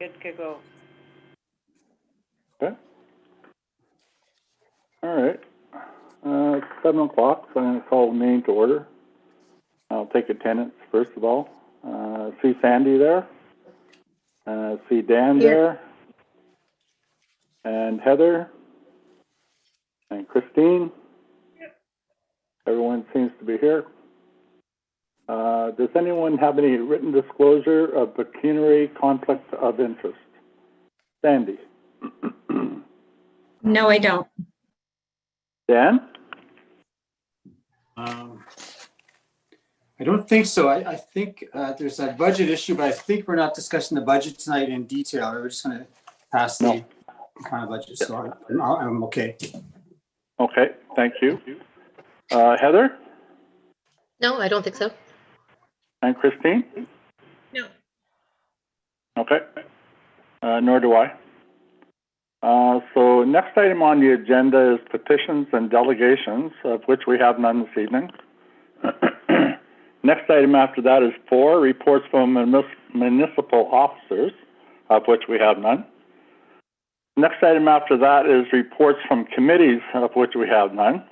Good to go. Okay. All right. It's 7 o'clock, so I'm going to call the meeting to order. I'll take attendance first of all. See Sandy there. See Dan there. And Heather. And Christine. Everyone seems to be here. Does anyone have any written disclosure of pecuniary conflict of interest? Sandy. No, I don't. Dan? I don't think so. I think there's a budget issue, but I think we're not discussing the budget tonight in detail. We're just going to pass the kind of budget, so I'm okay. Okay, thank you. Heather? No, I don't think so. And Christine? No. Okay. Nor do I. So next item on the agenda is petitions and delegations, of which we have none this evening. Next item after that is 4, reports from municipal officers, of which we have none. Next item after that is reports from committees, of which we have none.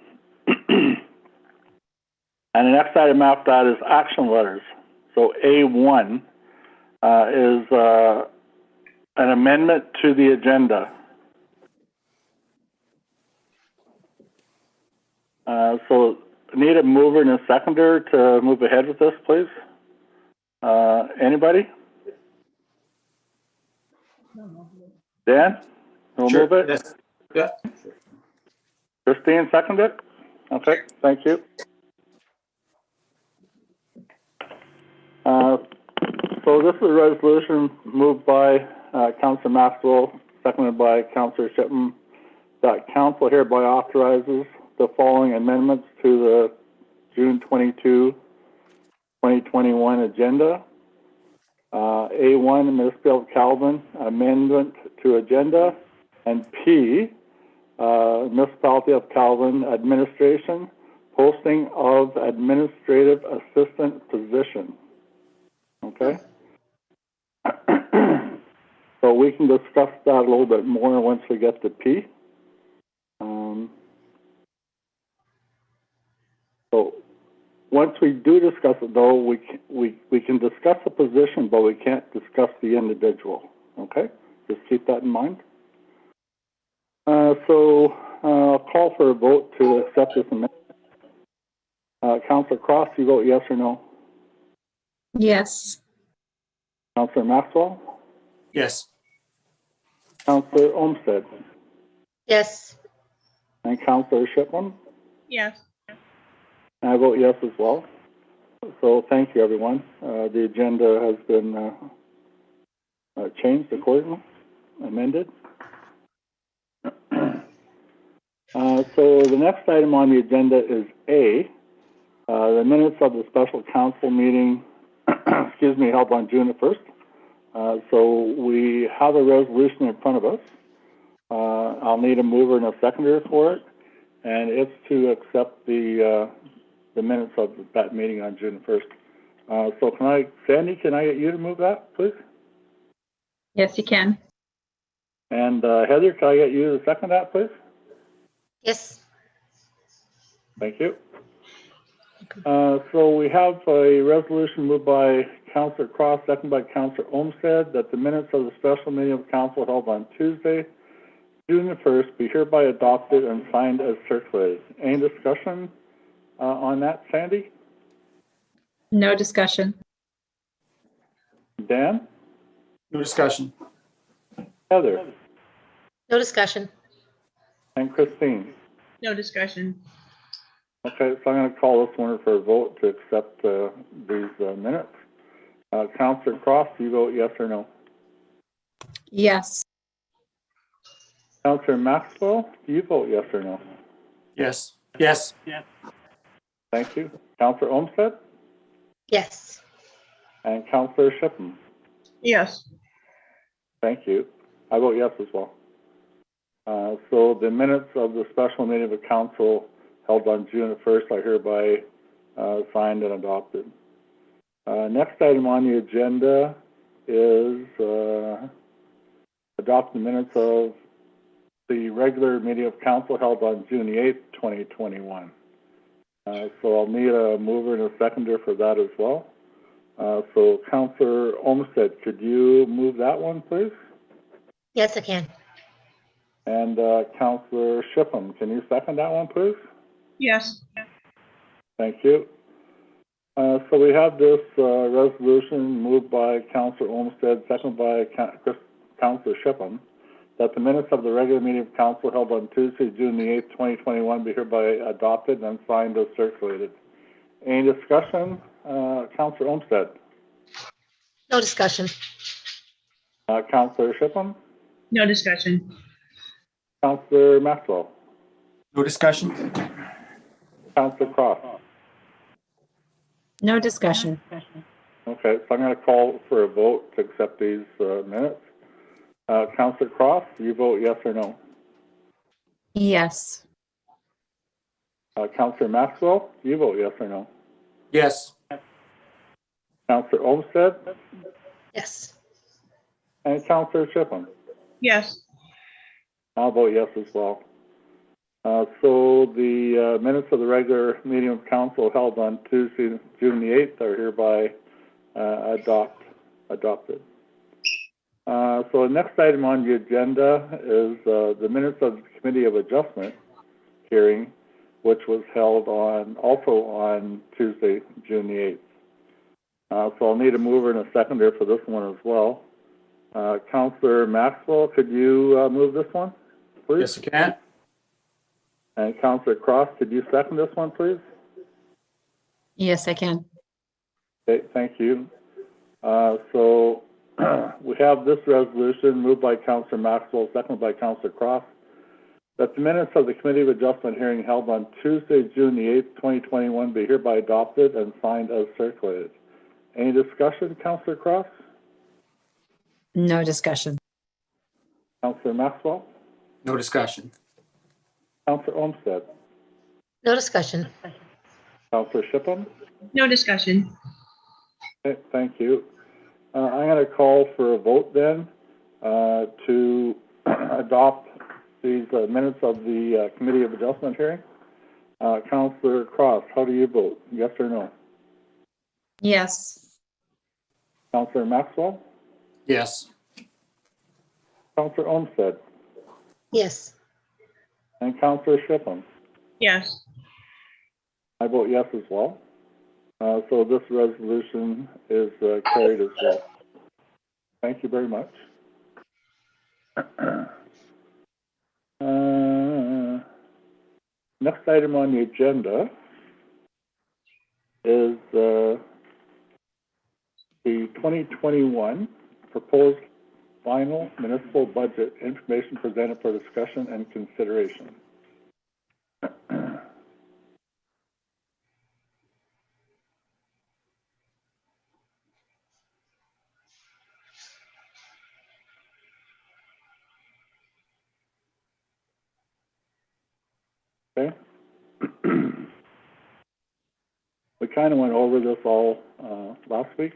And the next item after that is action letters. So A1 is an amendment to the agenda. So need a mover and a seconder to move ahead with this, please. Anybody? Dan? We'll move it? Yes. Yeah. Christine, second it? Okay, thank you. So this is a resolution moved by Councillor Maxwell, seconded by Councillor Shipman, that council hereby authorizes the following amendments to the June 22, 2021 agenda. A1, Municipality of Calvin, amendment to agenda, and P, Municipality of Calvin administration, posting of administrative assistant position. Okay? So we can discuss that a little bit more once we get to P. So once we do discuss it, though, we can discuss the position, but we can't discuss the individual. Okay? Just keep that in mind. So I'll call for a vote to accept this amendment. Councillor Cross, you vote yes or no? Yes. Councillor Maxwell? Yes. Councillor Olmsted? Yes. And Councillor Shipman? Yes. I vote yes as well. So thank you, everyone. The agenda has been changed accordingly, amended. So the next item on the agenda is A, the minutes of the special council meeting, excuse me, held on June the 1st. So we have a resolution in front of us. I'll need a mover and a seconder for it, and it's to accept the minutes of that meeting on June 1st. So Sandy, can I get you to move that, please? Yes, you can. And Heather, can I get you to second that, please? Yes. Thank you. So we have a resolution moved by Councillor Cross, seconded by Councillor Olmsted, that the minutes of the special meeting of council held on Tuesday, June the 1st, be hereby adopted and signed as circulated. Any discussion on that, Sandy? No discussion. Dan? No discussion. Heather? No discussion. And Christine? No discussion. Okay, so I'm going to call this one for a vote to accept these minutes. Councillor Cross, do you vote yes or no? Yes. Councillor Maxwell, do you vote yes or no? Yes. Yes. Thank you. Councillor Olmsted? Yes. And Councillor Shipman? Yes. Thank you. I vote yes as well. So the minutes of the special meeting of the council held on June the 1st are hereby signed and adopted. Next item on the agenda is adopt the minutes of the regular meeting of council held on June the 8th, 2021. So I'll need a mover and a seconder for that as well. So Councillor Olmsted, could you move that one, please? Yes, I can. And Councillor Shipham, can you second that one, please? Yes. Thank you. So we have this resolution moved by Councillor Olmsted, seconded by Councillor Shipham, that the minutes of the regular meeting of council held on Tuesday, June the 8th, 2021 be hereby adopted and signed as circulated. Any discussion? Councillor Olmsted. No discussion. Councillor Shipham. No discussion. Councillor Maxwell. No discussion? Councillor Cross. No discussion. Okay, so I'm going to call for a vote to accept these minutes. Councillor Cross, you vote yes or no? Yes. Councillor Maxwell, you vote yes or no? Yes. Councillor Olmsted Yes. and Councillor Shipham. Yes. I'll vote yes as well. So the minutes of the regular meeting of council held on Tuesday, June the 8th are hereby adopted. So the next item on the agenda is the minutes of the Committee of Adjustment hearing, which was held also on Tuesday, June the 8th. So I'll need a mover and a seconder for this one as well. Councillor Maxwell, could you move this one, please? Yes, I can. And Councillor Cross, could you second this one, please? Yes, I can. Okay, thank you. So we have this resolution moved by Councillor Maxwell, seconded by Councillor Cross, that the minutes of the Committee of Adjustment hearing held on Tuesday, June the 8th, 2021 be hereby adopted and signed as circulated. Any discussion, Councillor Cross? No discussion. Councillor Maxwell? No discussion. Councillor Olmsted? No discussion. Councillor Shipham? No discussion. Okay, thank you. I'm going to call for a vote then to adopt these minutes of the Committee of Adjustment hearing. Councillor Cross, how do you vote? Yes or no? Yes. Councillor Maxwell? Yes. Councillor Olmsted? Yes. And Councillor Shipham? Yes. I vote yes as well. So this resolution is carried as well. Thank you very much. Next item on the agenda is the 2021 proposed final municipal budget information presented for discussion and consideration. Okay. We kind of went over this all last week.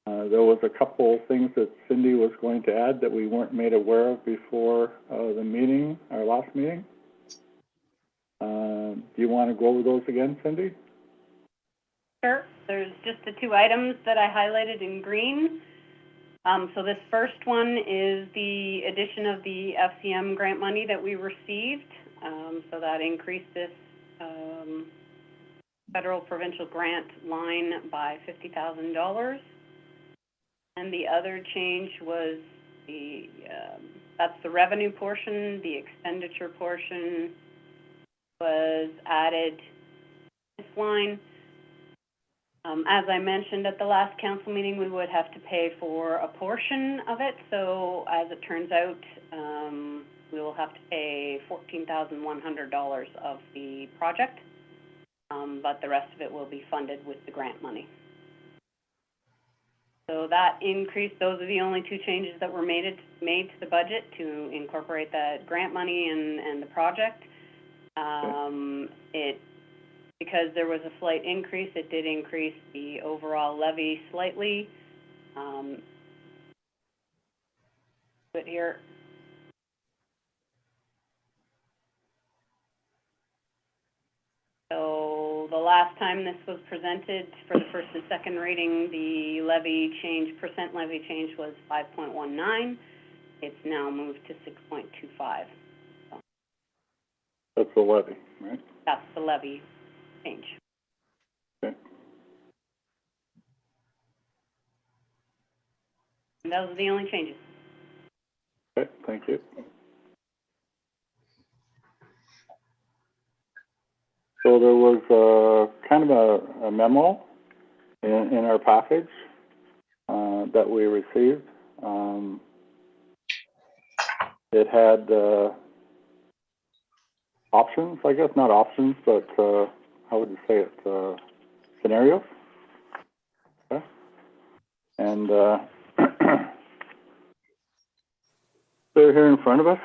There was a couple things that Cindy was going to add that we weren't made aware of before the meeting, our last meeting. Do you want to go over those again, Cindy? Sure. There's just the two items that I highlighted in green. So this first one is the addition of the FCM grant money that we received. So that increased this federal provincial grant line by $50,000. And the other change was that's the revenue portion. The expenditure portion was added this line. As I mentioned at the last council meeting, we would have to pay for a portion of it. So as it turns out, we will have to pay $14,100 of the project, but the rest of it will be funded with the grant money. So that increase, those are the only two changes that were made to the budget to incorporate that grant money and the project. Because there was a slight increase, it did increase the overall levy slightly. it here. So the last time this was presented for the first and second reading, the levy change, percent levy change was 5.19. It's now moved to 6.25. That's the levy, right? That's the levy change. Okay. And those are the only changes. Okay, thank you. So there was kind of a memo in our package that we received. It had options, I guess, not options, but how would you say it? Scenarios. Okay. And they're here in front of us.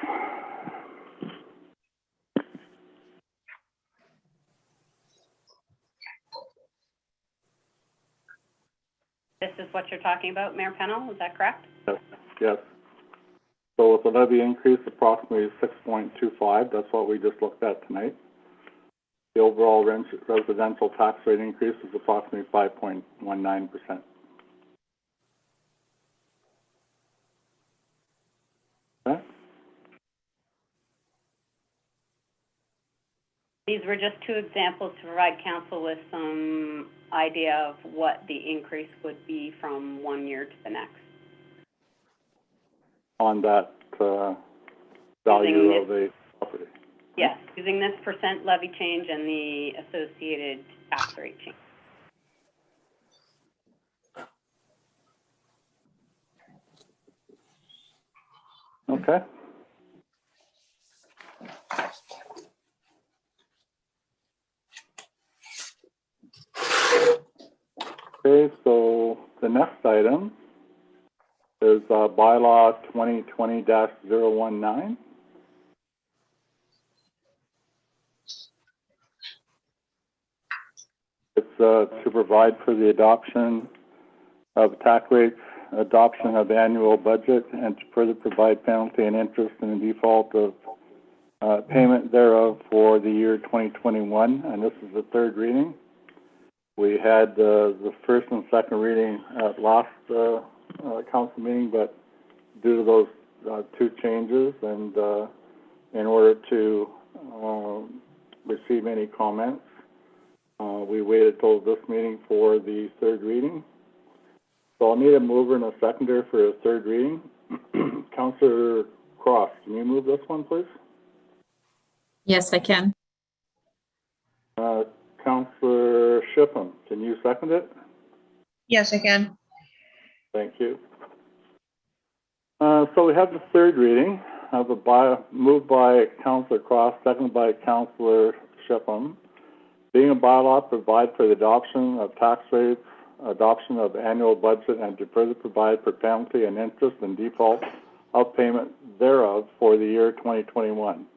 This is what you're talking about, Mayor Pennell, is that correct? Yes. So with the levy increase, approximately 6.25, that's what we just looked at tonight. The overall residential tax rate increase is approximately 5.19%. Okay? These were just two examples to provide council with some idea of what the increase would be from one year to the next. On that value of the property. Yes, using this percent levy change and the associated tax rate change. Okay. Okay, so the next item is bylaw 2020-019. It's to provide for the adoption of tax rates, adoption of annual budget, and to further provide penalty and interest in the default of payment thereof for the year 2021, and this is the third reading. We had the first and second reading at last council meeting, but due to those two changes and in order to receive any comments, we waited till this meeting for the third reading. So I'll need a mover and a seconder for a third reading. Councillor Cross, can you move this one, please? Yes, I can. Councillor Shipham, can you second it? Yes, I can. Thank you. So we have the third reading of a moved by Councillor Cross, seconded by Councillor Shipham. Being a bylaw, provide for the adoption of tax rates, adoption of annual budget, and to further provide for penalty and interest and default of payment thereof for the year 2021.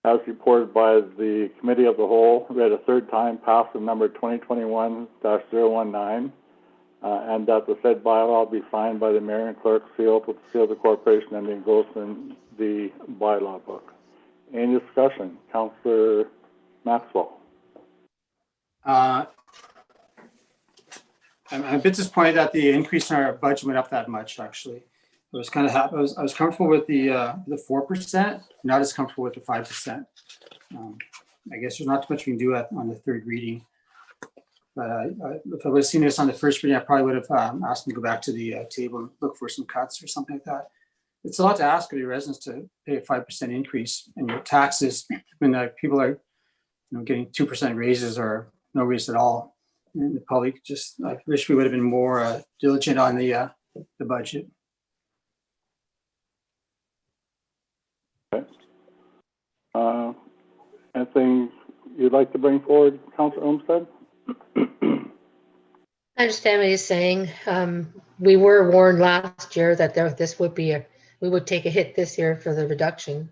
As reported by the Committee of the Whole, read a third time, passed with number 2021-019, and that the said bylaw be signed by the mayor and clerk, sealed with the seal of the corporation, and engrossed in the bylaw book. Any discussion? Councillor Maxwell. I'm a bit disappointed that the increase in our budget went up that much, actually. I was kind of happy. I was comfortable with the 4%, not as comfortable with the 5%. I guess there's not too much we can do on the third reading. But if I would have seen this on the first reading, I probably would have asked them to go back to the table and look for some cuts or something like that. It's a lot to ask of your residents to pay a 5% increase in your taxes when people are, getting 2% raises or no raise at all. And the public just, I wish we would have been more diligent on the budget. Okay. Anything you'd like to bring forward, Councillor Olmsted? I understand what he's saying. We were warned last year that this would be we would take a hit this year for the reduction.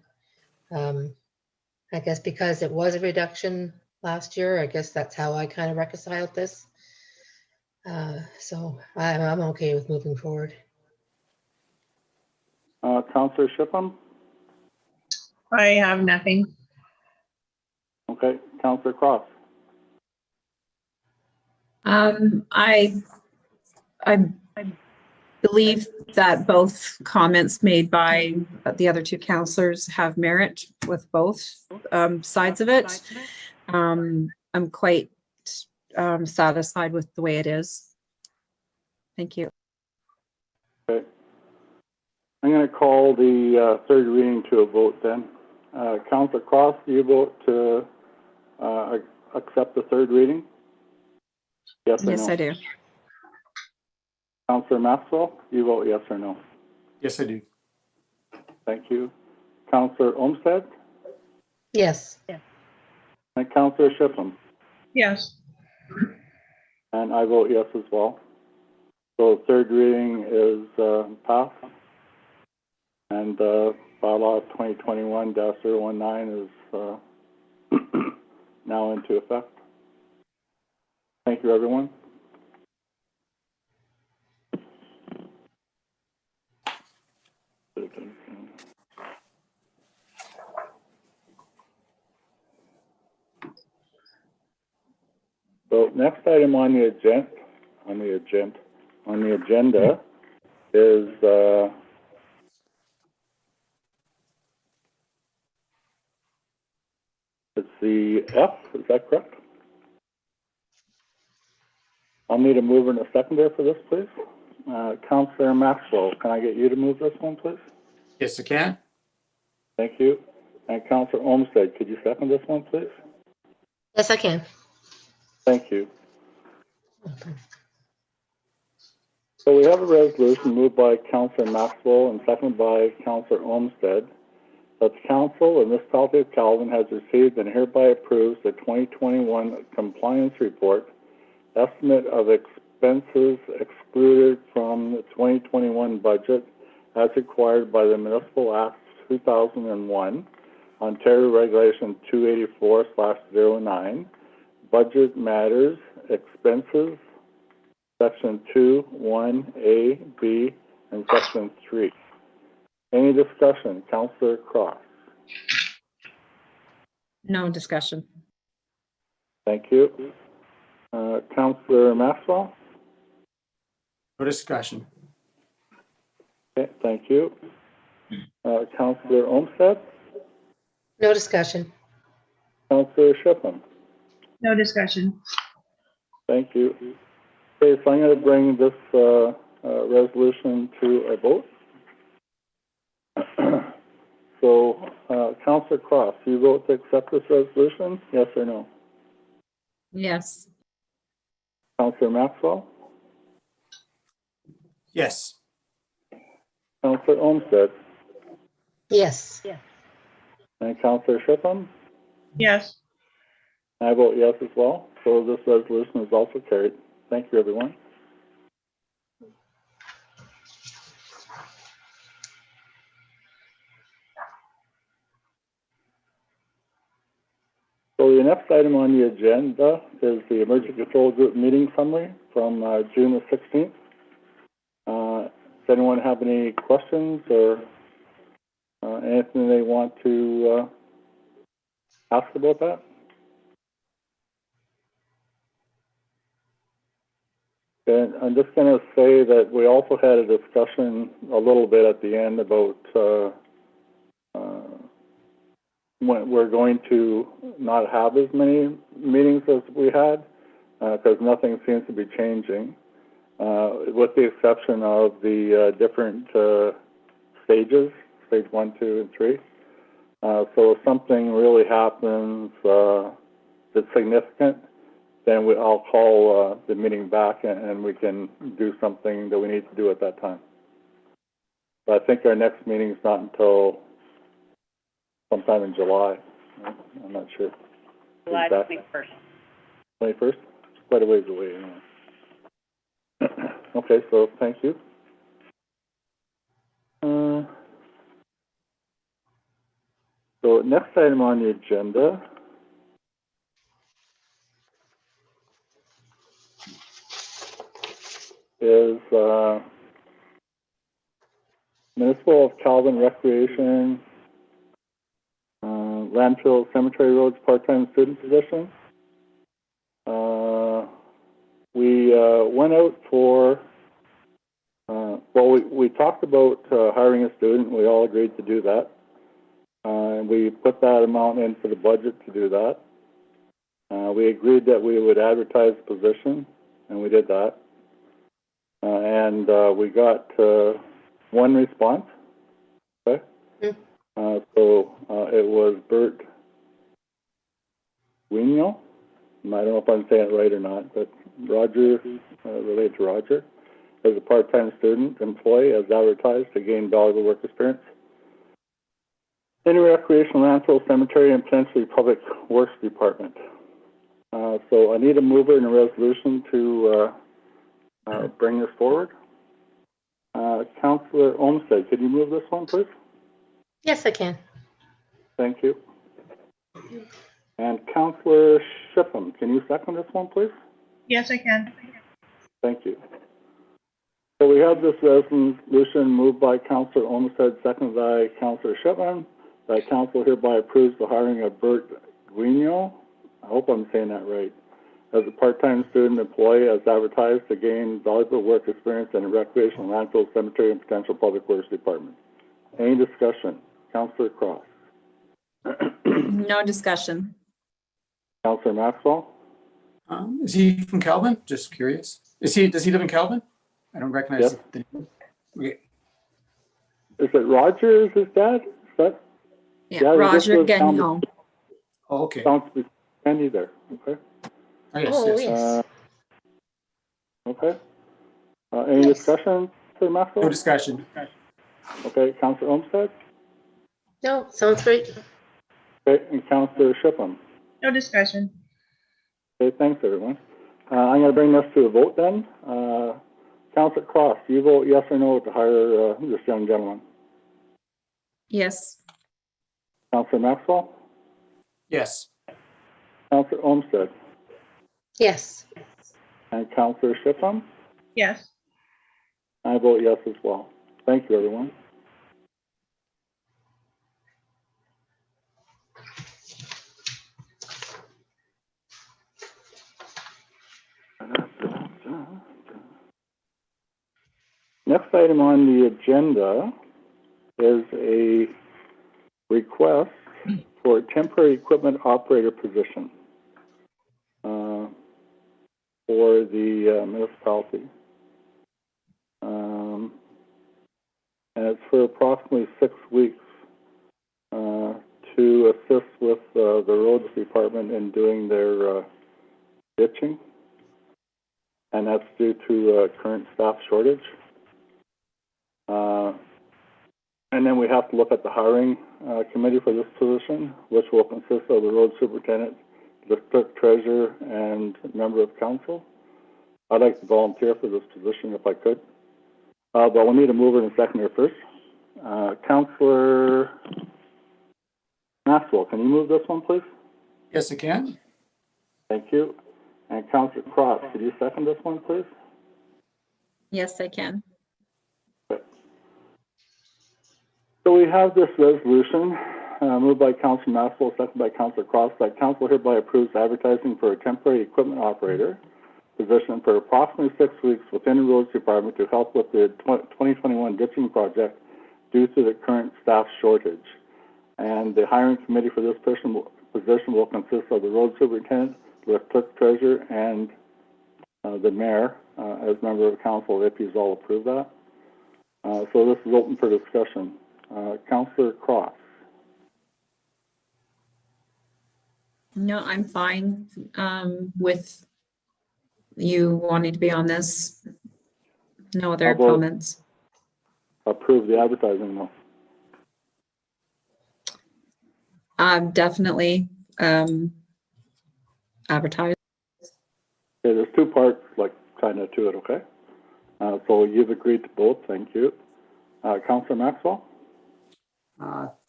I guess because it was a reduction last year, I guess that's how I kind of reconciled this. So I'm okay with moving forward. Counselor Shipham? I have nothing. Okay, Counselor Cross? I believe that both comments made by the other two counselors have merit with both sides of it. I'm quite satisfied with the way it is. Thank you. Okay. I'm going to call the third reading to a vote then. Counselor Cross, do you vote to accept the third reading? Yes or no? Yes, I do. Counselor Maxwell, do you vote yes or no? Yes, I do. Thank you. Counselor Olmsted Yes. and Counselor Shipham. Yes. And I vote yes as well. So third reading is passed. And bylaw 2021-019 is now into effect. Thank you, everyone. So next item on the agenda is it's the F, is that correct? I'll need a mover and a seconder for this, please. Councillor Maxwell, can I get you to move this one, please? Yes, I can. Thank you. And Councillor Olmsted, could you second this one, please? Yes, I can. Thank you. So we have a resolution moved by Councillor Maxwell and seconded by Councillor Olmsted. That the Council of the Municipality of Calvin has received and hereby approves the 2021 compliance report, estimate of expenses excluded from the 2021 budget as required by the Municipal Act 2001, Ontario Regulation 284/09, budget matters, expenses, Section 2, 1A, B, and Section 3. Any discussion? Councillor Cross. No discussion. Thank you. Councillor Maxwell. No discussion. Okay, thank you. Councillor Olmsted. No discussion. Councillor Shipham. No discussion. Thank you. Okay, so I'm going to bring this resolution to a vote. So, Councillor Cross, you vote to accept this resolution, yes or no? Yes. Councillor Maxwell? Yes. Councillor Olmsted? Yes. And Councillor Shipham? Yes. I vote yes as well. So this resolution is also carried. Thank you, everyone. So the next item on the agenda is the Emergency Control Group meeting summary from June the 16th. Does anyone have any questions or anything they want to ask about that? And I'm just going to say that we also had a discussion a little bit at the end about when we're going to not have as many meetings as we had because nothing seems to be changing, with the exception of the different stages, stage 1, 2, and 3. So if something really happens that's significant, then I'll call the meeting back and we can do something that we need to do at that time. But I think our next meeting is not until sometime in July. I'm not sure. July Exactly. 21st. 21st? Quite a ways away, anyway. Okay, so thank you. So next item on the agenda is Municipal of Calvin Recreation, landfill cemetery roads part-time student position. We went out for, we talked about hiring a student. We all agreed to do that. And we put that amount in for the budget to do that. We agreed that we would advertise the position, and we did that. And we got one response. Okay. So it was Bert Wino. I don't know if I'm saying it right or not, but Roger, related to Roger, as a part-time student employee as advertised to gain valuable work experience in a recreational landfill, cemetery, and potentially public works department. So I need a mover and a resolution to bring this forward. Councillor Olmsted, could you move this one, please? Yes, I can. Thank you. And Councillor Shipham, can you second this one, please? Yes, I can. Thank you. So we have this resolution moved by Councillor Olmsted, seconded by Councillor Shipham, that council hereby approves the hiring of Bert Guino, I hope I'm saying that right, as a part-time student employee as advertised to gain valuable work experience in a recreational landfill, cemetery, and potential public works department. Any discussion? Councillor Cross. No discussion. Councillor Maxwell. Is he from Calvin? Just curious. Does he live in Calvin? I don't recognize Yes. the name. Okay. Is it Roger? Is his dad? Is that Yeah, Yeah, this Roger was Gagnon. Oh, okay. sounds to be Andy there? Okay. Oh, yes, Oh, yes. yes. Okay. Any Yes. discussion, Councillor Maxwell? No discussion. Okay, Councillor Olmsted. No, sounds great. Okay, and Councillor Shipham. No discussion. Okay, thanks, everyone. I'm going to bring this to a vote then. Councillor Cross, do you vote yes or no to hire this young gentleman? Yes. Councillor Maxwell? Yes. Councillor Olmsted? Yes. And Councillor Shipham? Yes. I vote yes as well. Thank you, everyone. Next item on the agenda is a request for a temporary equipment operator position for the municipality. And it's for approximately 6 weeks to assist with the roads department in doing their ditching. And that's due to current staff shortage. And then we have to look at the hiring committee for this position, which will consist of the road superintendent, the clerk treasurer, and a member of council. I'd like to volunteer for this position if I could. But we'll need a mover and a seconder first. Councillor Maxwell, can you move this one, please? Yes, I can. Thank you. And Councillor Cross, could you second this one, please? Yes, I can. So we have this resolution moved by Councillor Maxwell, seconded by Councillor Cross, that council hereby approves advertising for a temporary equipment operator position for approximately 6 weeks within the roads department to help with the 2021 ditching project due to the current staff shortage. And the hiring committee for this position will consist of the road superintendent, the clerk treasurer, and the mayor as member of council if he's all approved that. So this is open for discussion. Councillor Cross. No, I'm fine with you wanting to be on this. No other How about- comments. Approve the advertising though. Definitely advertise. Okay, there's two parts, like, kind of to it, okay? So you've agreed to both, thank you. Councillor Maxwell?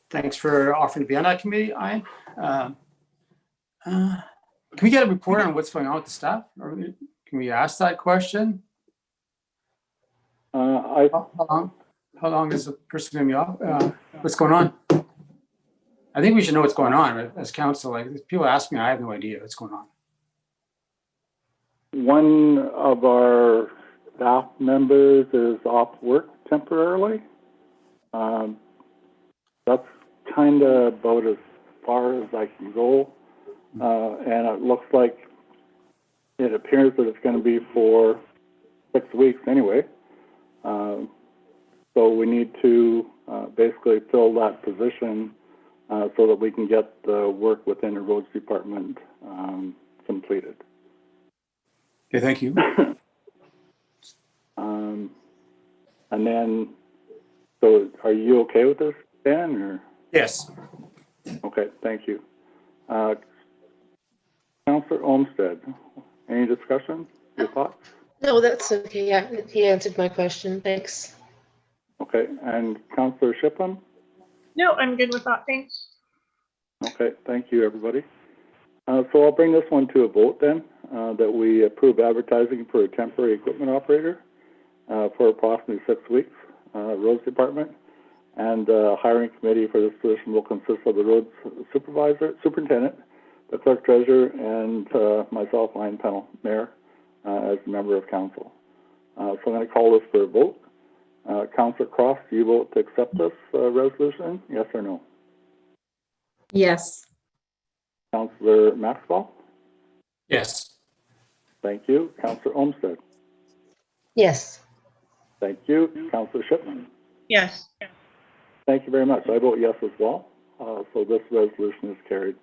Thanks for offering to be on that committee, Ian. Can we get a report on what's going on with the staff? Can we ask that question? I How long? How long is the person going to be off? What's going on? I think we should know what's going on as council. Like, if people ask me, I have no idea what's going on. One of our staff members is off work temporarily. That's kind of about as far as I can go. And it looks like it appears that it's going to be for 6 weeks anyway. So we need to basically fill that position so that we can get the work within the roads department completed. Okay, thank you. And then, so are you okay with this, Dan, or? Yes. Okay, thank you. Councillor Olmsted, any discussion, your thoughts? No, that's okay. Yeah, he answered my question. Thanks. Okay, and Councillor Shiplin? No, I'm good with that, thanks. Okay, thank you, everybody. So I'll bring this one to a vote then, that we approve advertising for a temporary equipment operator for approximately 6 weeks, roads department. And hiring committee for this position will consist of the roads superintendent, the clerk treasurer, and myself, Ryan Pennell, mayor, as a member of council. So I'm going to call this for a vote. Councillor Cross, do you vote to accept this resolution? Yes or no? Yes. Councillor Maxwell? Yes. Thank you. Councillor Olmsted? Yes. Thank you. Councillor Shipman? Yes. Thank you very much. I vote yes as well. So this resolution is carried.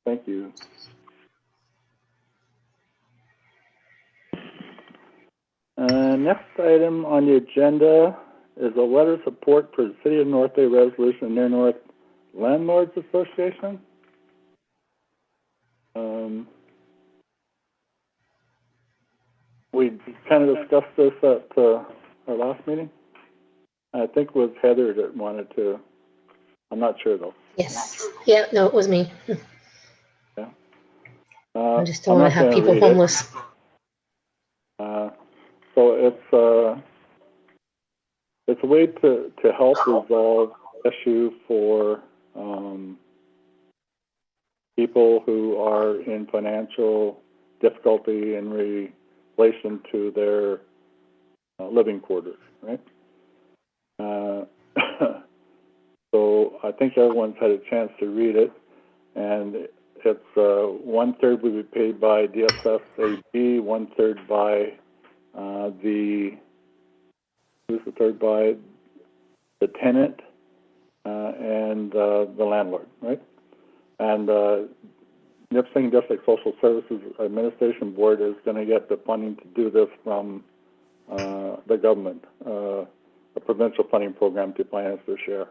Thank you. Next item on the agenda is a letter of support for the City of North Bay resolution Near North Landlords Association. We kind of discussed this at our last meeting. I think it was Heather that wanted to, I'm not sure though. Yes. Yeah, no, it was me. Yeah. I just don't want to have people homeless. So it's a way to help resolve issue for people who are in financial difficulty in relation to their living quarters, right? So I think everyone's had a chance to read it, and it's 1/3 will be paid by DSSAB, 1/3 by who's the third by the tenant and the landlord, right? And Nipissing District Social Services Administration Board is going to get the funding to do this from the government, a provincial funding program to finance their share.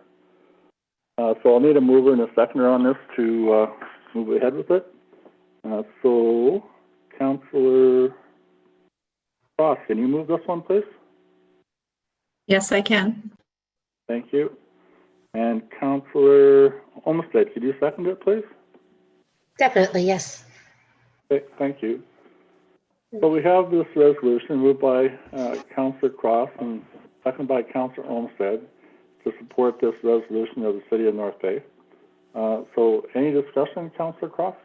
So I'll need a mover and a seconder on this to move ahead with it. So, Councillor Cross, can you move this one, please? Yes, I can. Thank you. And Councillor Olmsted, could you second it, please? Definitely, yes. Okay, thank you. So we have this resolution moved by Councillor Cross and seconded by Councillor Olmsted to support this resolution of the City of North Bay. So any discussion, Councillor Cross?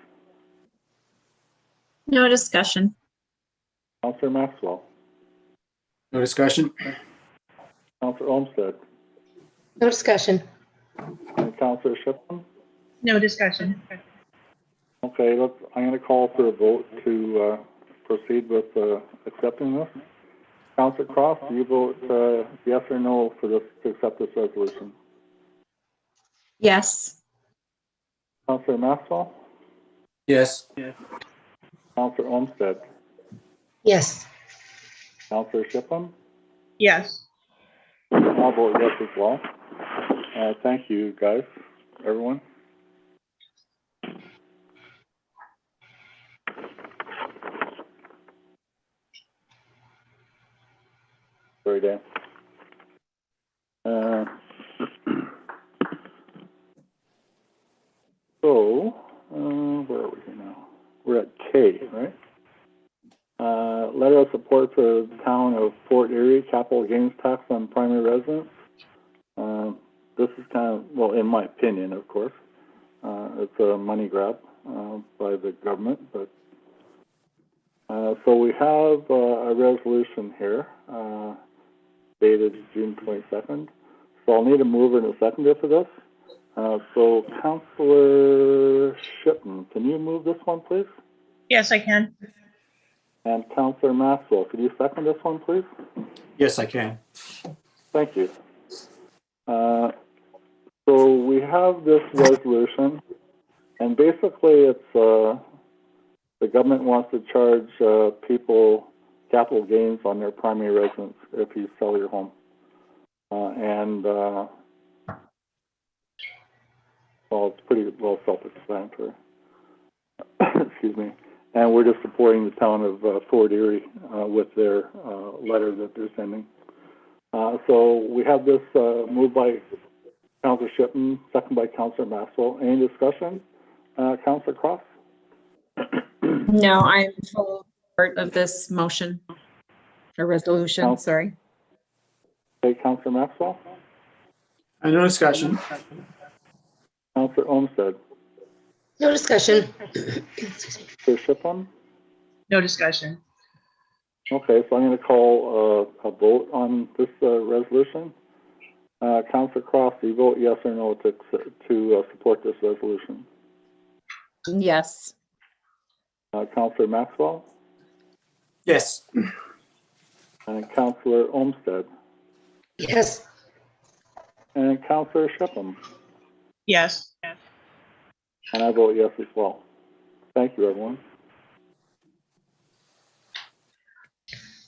No discussion. Councillor Maxwell? No discussion? Councillor Olmsted? No discussion. And Councillor Shiplin? No discussion. Okay, I'm going to call for a vote to proceed with accepting this. Councillor Cross, do you vote yes or no for this to accept this resolution? Yes. Councillor Maxwell? Yes. Councillor Olmsted? Yes. Councillor Shiplin? Yes. I'll vote yes as well. Thank you, guys, everyone. Sorry, Dan. Where are we here now? We're at K, right? Letter of support for the town of Fort Erie capital gains tax on primary residence. this is kind of, well, in my opinion, of course, it's a money grab, by the government, but, so we have, a resolution here, dated June 22nd. So I'll need a mover and a seconder for this. So Councillor Shipton, can you move this one, please? Yes, I can. And Councillor Maxwell, could you second this one, please? Yes, I can. Thank you. So we have this resolution, and basically it's, the government wants to charge, people capital gains on their primary residence if you sell your home. Well, it's pretty well self-explanatory. Excuse me. And we're just supporting the town of Fort Erie with their letter that they're sending. So we have this moved by Councillor Shipton, second by Councillor Maxwell. Any discussion? Councillor Cross? No, I'm full support of this motion or resolution, sorry. Okay, Councillor Maxwell? No discussion. Councillor Olmsted? No discussion. Excuse me. Councillor Shipton? No discussion. Okay, so I'm going to call a vote on this resolution. Councillor Cross, do you vote yes or no to support this resolution? Yes. Councillor Maxwell? Yes. And Councillor Olmsted? Yes. And Councillor Shipton? Yes. And I vote yes as well. Thank you, everyone.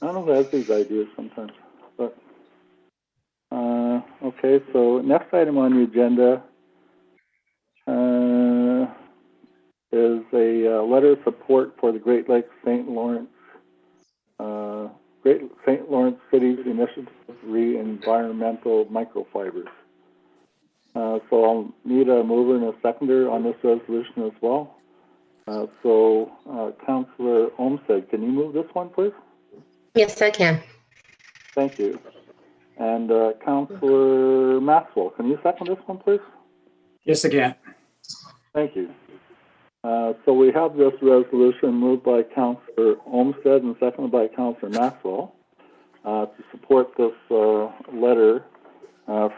I don't know who has these ideas sometimes, but, okay, so next item on the agenda, is a letter of support for the Great Lakes St. Lawrence, Great St. Lawrence City's Initiative Re-Environmental Microfibers. So I'll need a mover and a seconder on this resolution as well. Councillor Olmsted, can you move this one, please? Yes, I can. Thank you. And Councillor Maxwell, can you second this one, please? Yes, again. Thank you. So we have this resolution moved by Councillor Olmsted and seconded by Councillor Maxwell to support this letter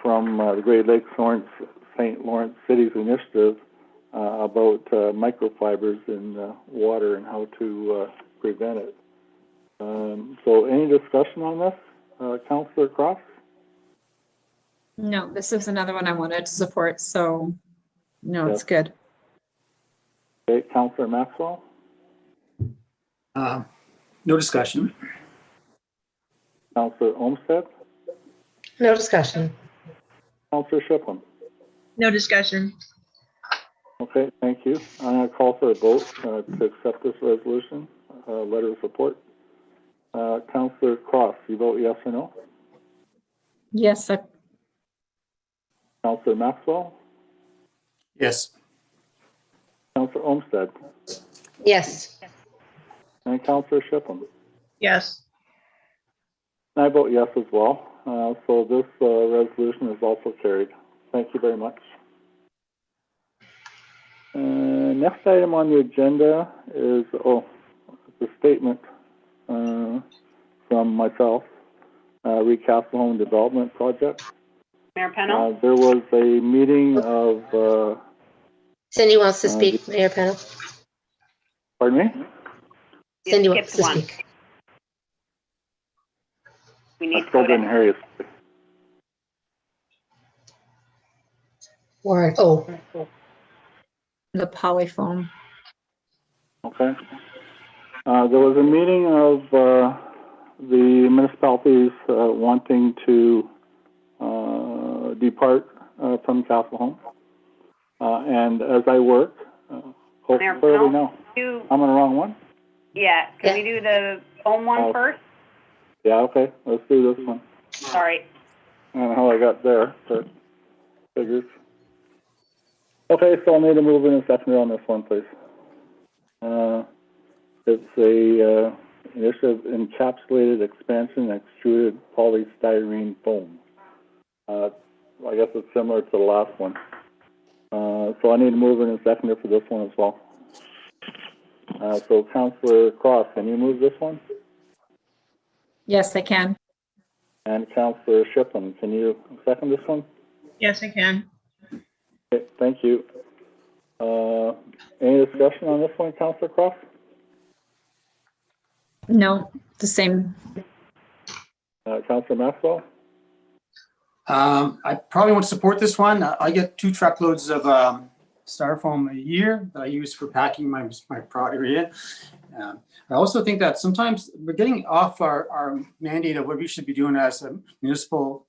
from the Great Lakes St. Lawrence City's initiative about microfibers in water and how to prevent it. So any discussion on this, Councillor Cross? No, this is another one I wanted to support, so no, it's good. Okay, Councillor Maxwell? No discussion. Councillor Olmsted? No discussion. Councillor Shipton? No discussion. Okay, thank you. I'm going to call for a vote to accept this resolution, letter of support. Councillor Cross, you vote yes or no? Yes, Councillor Maxwell? Yes. Councillor Olmsted? Yes. And Councillor Shipton? Yes. And I vote yes as well. So this resolution is also carried. Thank you very much. Next item on the agenda is, the statement from myself, Recastle Home Development Project. Mayor Pennell? There was a meeting of, Cindy wants to speak, Mayor Pennell. pardon me? You Cindy wants skipped to one. speak. We I need to still go to, didn't hear you. Warren, oh, the polyfoam. Okay. There was a meeting of the municipalities wanting to depart from Castle Home. And as I work, hopefully Mayor Pennell? now. do, I'm on the wrong one? yeah, can we do the phone one Oh. first? Yeah, okay. Let's do this one. Sorry. I don't know how I got there, but figures. Okay, so I'll need a mover and a seconder on this one, please. It's a initiative encapsulated expansion extruded polystyrene foam. I guess it's similar to the last one. So I need to move in and second it for this one as well. So Councillor Cross, can you move this one? Yes, I can. And Councillor Shippen, can you second this one? Yes, I can. Okay, thank you. Any discussion on this one, Councillor Cross? No, the same. Councillor Maxwell? I probably won't support this one. I get 2 truckloads of styrofoam a year that I use for packing my product in. I also think that sometimes we're getting off our mandate of what we should be doing as a municipal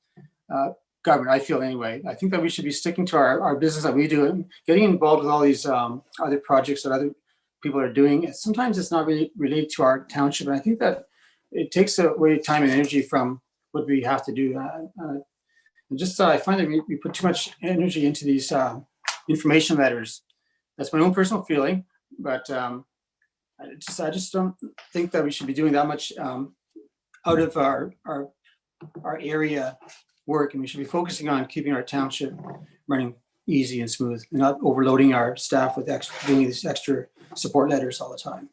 government, I feel anyway. I think that we should be sticking to our business that we do and getting involved with all these other projects that other people are doing. And sometimes it's not really related to our township. And I think that it takes away time and energy from what we have to do. I find that we put too much energy into these information letters. That's my own personal feeling, but I just don't think that we should be doing that much out of our area work, and we should be focusing on keeping our township running easy and smooth, and not overloading our staff with doing these extra support letters all the time.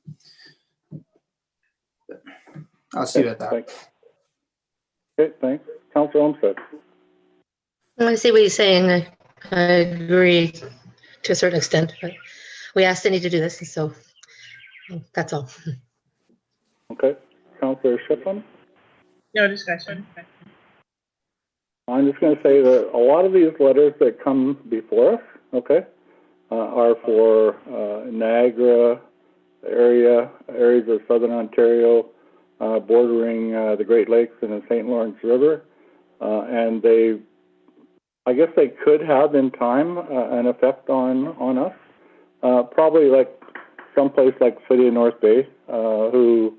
I'll see you at that. Thanks. Okay, thanks. Councillor Olmsted? I see what he's saying. I agree to a certain extent, but we asked Cindy to do this, and so that's all. Okay. Councillor Shippen? No discussion. I'm just going to say that a lot of these letters that come before us, okay, are for Niagara areas of Southern Ontario, bordering the Great Lakes and the St. Lawrence River, and I guess they could have in time an effect on us. Probably like someplace like City of North Bay, who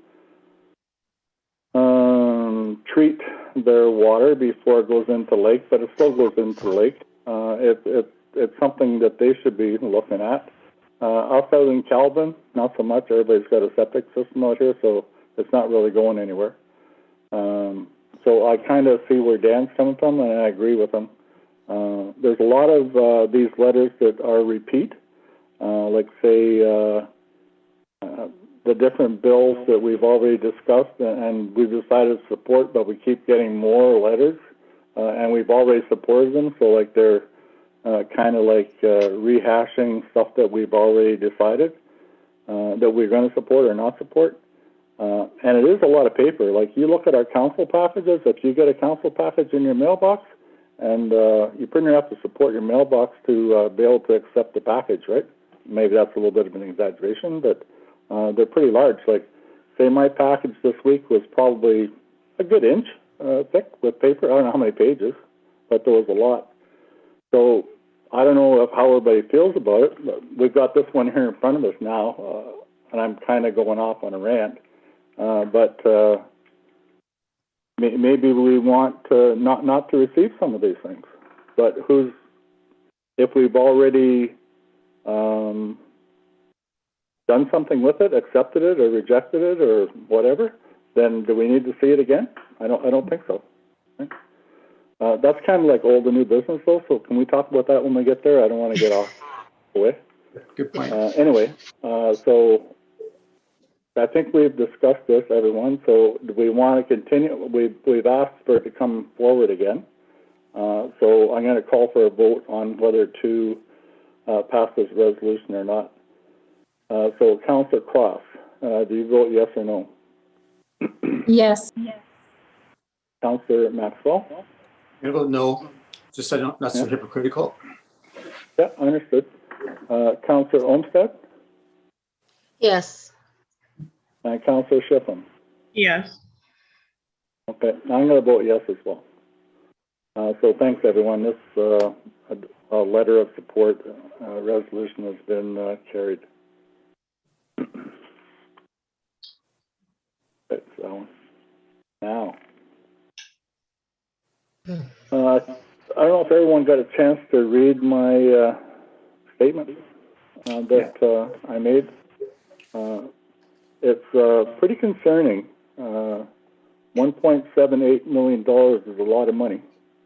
treat their water before it goes into lake, but it still goes into lake. It's something that they should be looking at. Us out in Calvin, not so much. Everybody's got a septic system out here, so it's not really going anywhere. So I kind of see where Dan's coming from, and I agree with him. There's a lot of these letters that are repeat, like say the different bills that we've already discussed and we've decided to support, but we keep getting more letters, and we've already supported them. So like they're kind of like rehashing stuff that we've already decided that we're going to support or not support. And it is a lot of paper. Like you look at our council packages, if you get a council package in your mailbox, and you pretty much have to support your mailbox to be able to accept the package, right? Maybe that's a little bit of an exaggeration, but they're pretty large. Like, say my package this week was probably a good inch thick with paper. I don't know how many pages, but there was a lot. So I don't know how everybody feels about it, but we've got this one here in front of us now, and I'm kind of going off on a rant. But maybe we want not to receive some of these things. But if we've already done something with it, accepted it or rejected it or whatever, then do we need to see it again? I don't think so. Okay. That's kind of like old and new business though, so can we talk about that when we get there? I don't want to get off the way. Good point. Anyway, so I think we've discussed this, everyone, so do we want to continue? We've asked for it to come forward again. So I'm going to call for a vote on whether to pass this resolution or not. So Councillor Cross, do you vote yes or no? Yes. Councillor Maxwell? I'm going to vote no, just so I don't, not so hypocritical. Yeah, understood. Councillor Olmsted? Yes. And Councillor Shippen? Yes. Okay, I'm going to vote yes as well. So thanks, everyone. This a letter of support resolution has been carried. So now, I don't know if everyone got a chance to read my statement that I made. It's pretty concerning. $1.78 million is a lot of money,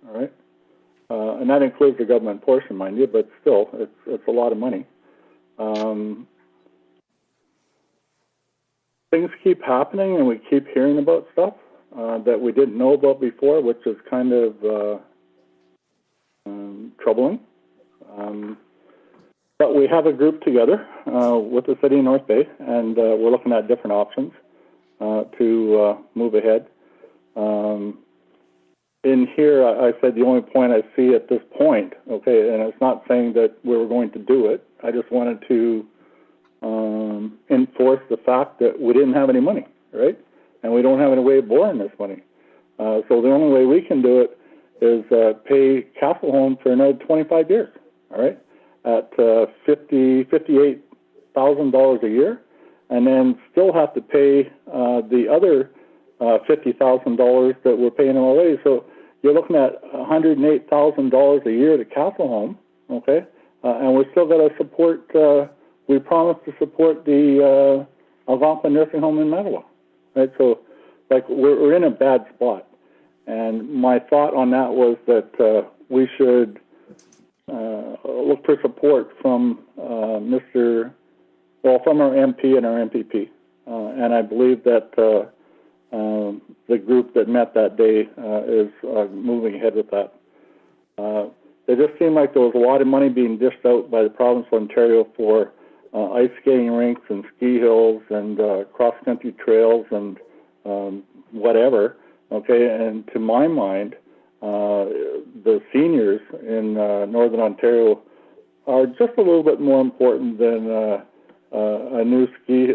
all right? And that includes the government portion, mind you, but still, it's a lot of money. Things keep happening and we keep hearing about stuff that we didn't know about before, which is kind of troubling. But we have a group together with the city of North Bay, and we're looking at different options to move ahead. In here, I said the only point I see at this point, okay, and it's not saying that we were going to do it. I just wanted to enforce the fact that we didn't have any money, right? And we don't have any way of borrowing this money. So the only way we can do it is pay Castle Home for another 25 years, all right, at $58,000 a year, and then still have to pay the other $50,000 that we're paying already. So you're looking at $108,000 a year to Castle Home, okay? And we're still got to support. We promised to support the Algonquin Nursing Home in Mattawa, right? So, like, we're in a bad spot. And my thought on that was that we should look for support from from our MP and our MPP. And I believe that the group that met that day is moving ahead with that. It just seemed like there was a lot of money being dished out by the province of Ontario for ice skating rinks and ski hills and cross-country trails and whatever, okay? And to my mind, the seniors in Northern Ontario are just a little bit more important than a new ski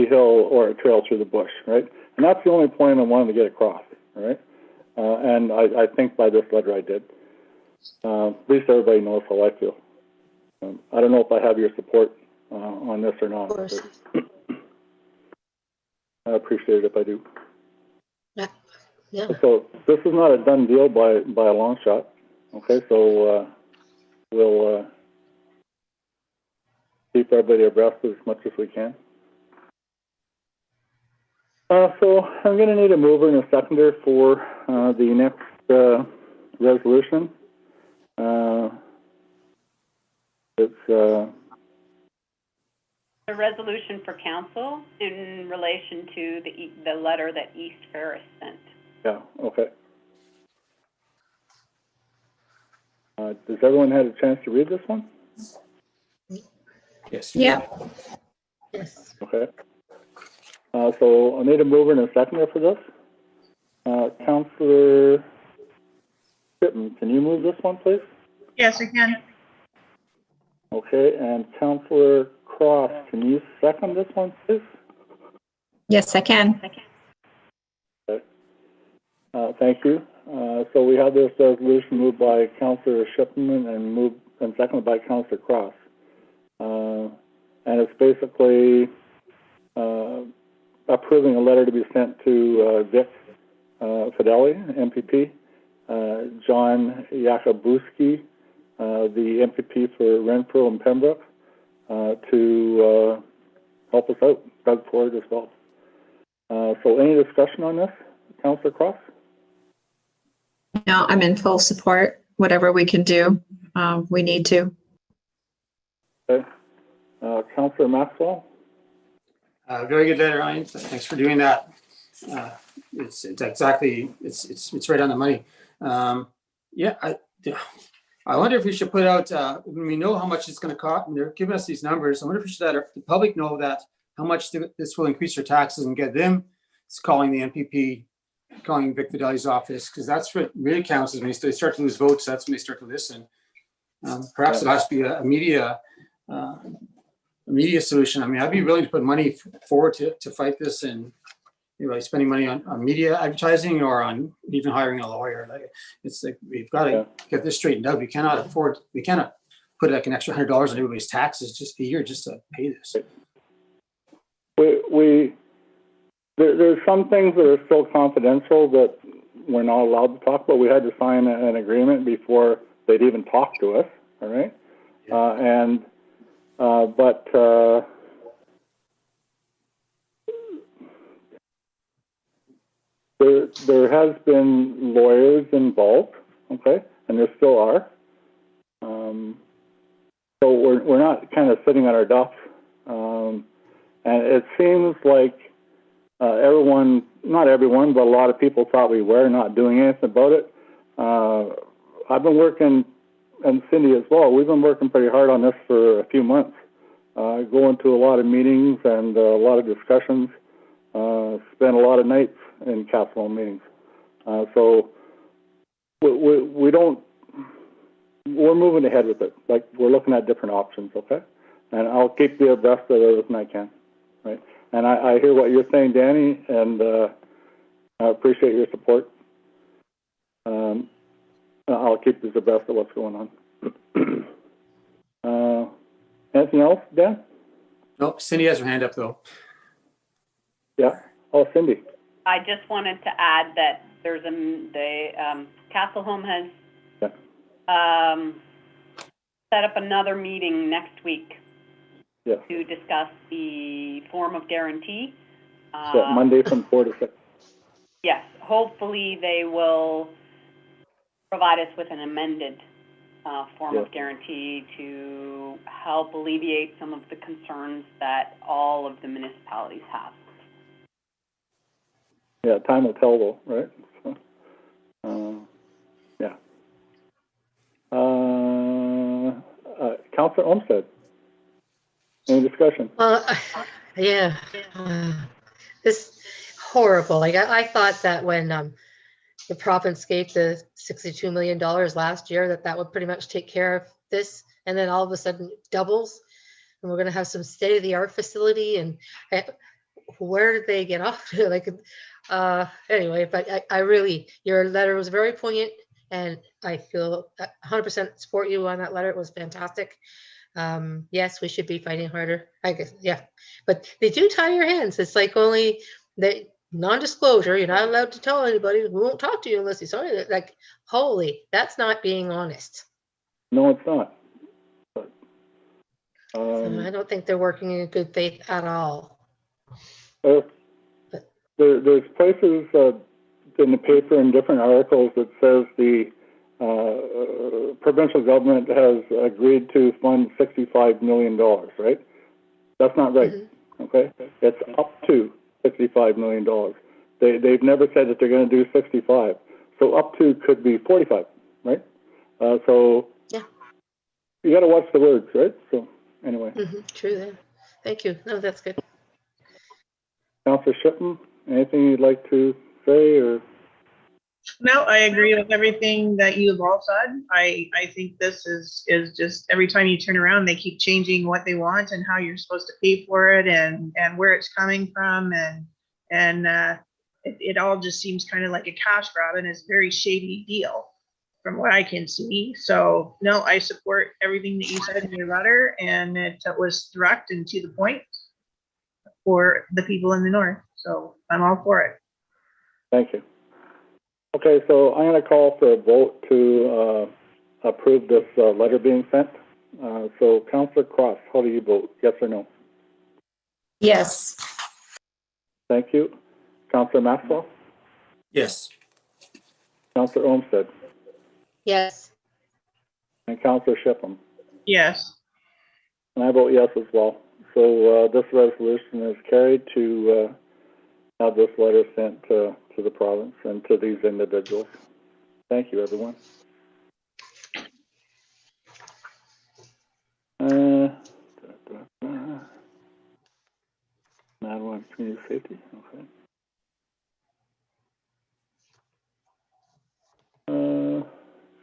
hill or a trail through the bush, right? And that's the only point I wanted to get across, all right? And I think by this letter I did. At least everybody knows how I feel. I don't know if I have your support on this or not. Of course. I appreciate it if I do. Yeah. So this is not a done deal by a long shot. Okay, so we'll keep everybody abreast as much as we can. So I'm going to need a mover and a seconder for the next resolution. It's A resolution for council in relation to the letter that East Ferris sent. yeah, okay. Does everyone have a chance to read this one? Yes. Yeah. Yes. Okay. So I need a mover and a seconder for this. Councillor Pittman, can you move this one, please? Yes, I can. Okay, and Councillor Cross, can you second this one, please? Yes, I can. Okay. Thank you. So we have this resolution moved by Councillor Shipman and seconded by Councillor Cross. And it's basically approving a letter to be sent to Vic Fideli, MPP, John Yakubuski, the MPP for Renfrew and Pembroke, to help us out, Doug Ford as well. So any discussion on this, Councillor Cross? No, I'm in full support. Whatever we can do, we need to. Okay. Councillor Maxwell? Very good letter, Ryan. Thanks for doing that. It's exactly, it's right on the money. Yeah, I wonder if we should put out, when we know how much it's going to cost, and they're giving us these numbers, I wonder if we should let the public know that how much this will increase their taxes and get them calling the MPP, calling Vic Fideli's office, because that's what really counts is when they start to lose votes, that's when they start to listen. Perhaps it has to be a media solution. I mean, I'd be willing to put money forward to fight this, and spending money on media advertising or on even hiring a lawyer. Like, it's like we've got to get this straightened out. We cannot put like an extra $100 on everybody's taxes just a year just to pay this. There's some things that are still confidential that we're not allowed to talk about. We had to sign an agreement before they'd even talk to us. All right, but there has been lawyers involved, okay, and there still are. So we're not kind of sitting on our duffs. And it seems like everyone, not everyone, but a lot of people thought we were not doing anything about it. I've been working, and Cindy as well, we've been working pretty hard on this for a few months. Going to a lot of meetings and a lot of discussions. Spent a lot of nights in Castle meetings. So we don't, we're moving ahead with it. Like, we're looking at different options, okay? And I'll keep you abreast of everything I can, right? And I hear what you're saying, Danny, and I appreciate your support. I'll keep you abreast of what's going on. Anything else, Dan? No, Cindy has her hand up though. Yeah. Oh, Cindy. I just wanted to add that there's Castle Home has set up another meeting next week to discuss the form of guarantee. So Monday from 4 to 6. Yes, hopefully they will provide us with an amended form of guarantee to help alleviate some of the concerns that all of the municipalities have. Yeah, time will tell though, right? So, yeah. Councillor Olmsted, any discussion? Well, yeah, this horrible. Like I thought that when the province gave the $62 million last year, that would pretty much take care of this, and then all of a sudden it doubles, and we're going to have some state-of-the-art facility. And where did they get off to? Like, anyway, but I really, your letter was very poignant, and I feel 100% support you on that letter. It was fantastic. Yes, we should be fighting harder, I guess. Yeah, but they do tie your hands. It's like only the non-disclosure. You're not allowed to tell anybody. We won't talk to you unless you sign it. Like, holy, that's not being honest. No, it's not. But, So I don't think they're working in good faith at all. There's places in the paper and different articles that says the provincial government has agreed to fund $65 million, right? That's not right, okay? It's up to $65 million. They've never said that they're going to do 65. So up to could be 45, right? So yeah, you got to watch the words, right? So anyway. True that. Thank you. No, that's good. Councillor Shipman, anything you'd like to say or? No, I agree with everything that you've all said. I think this is just every time you turn around, they keep changing what they want and how you're supposed to pay for it and where it's coming from. And it all just seems kind of like a cash grab, and it's a very shady deal from what I can see. So no, I support everything that you said in your letter, and it was direct and to the point for the people in the north. So I'm all for it. Thank you. Okay, so I'm going to call for a vote to approve this letter being sent. So Councillor Cross, how do you vote? Yes or no? Yes. Thank you. Councillor Maxwell? Yes. Councillor Olmsted? Yes. And Councillor Shipham? Yes. And I vote yes as well. So this resolution is carried to have this letter sent to the province and to these individuals. Thank you, everyone. Madeline Community Safety, okay.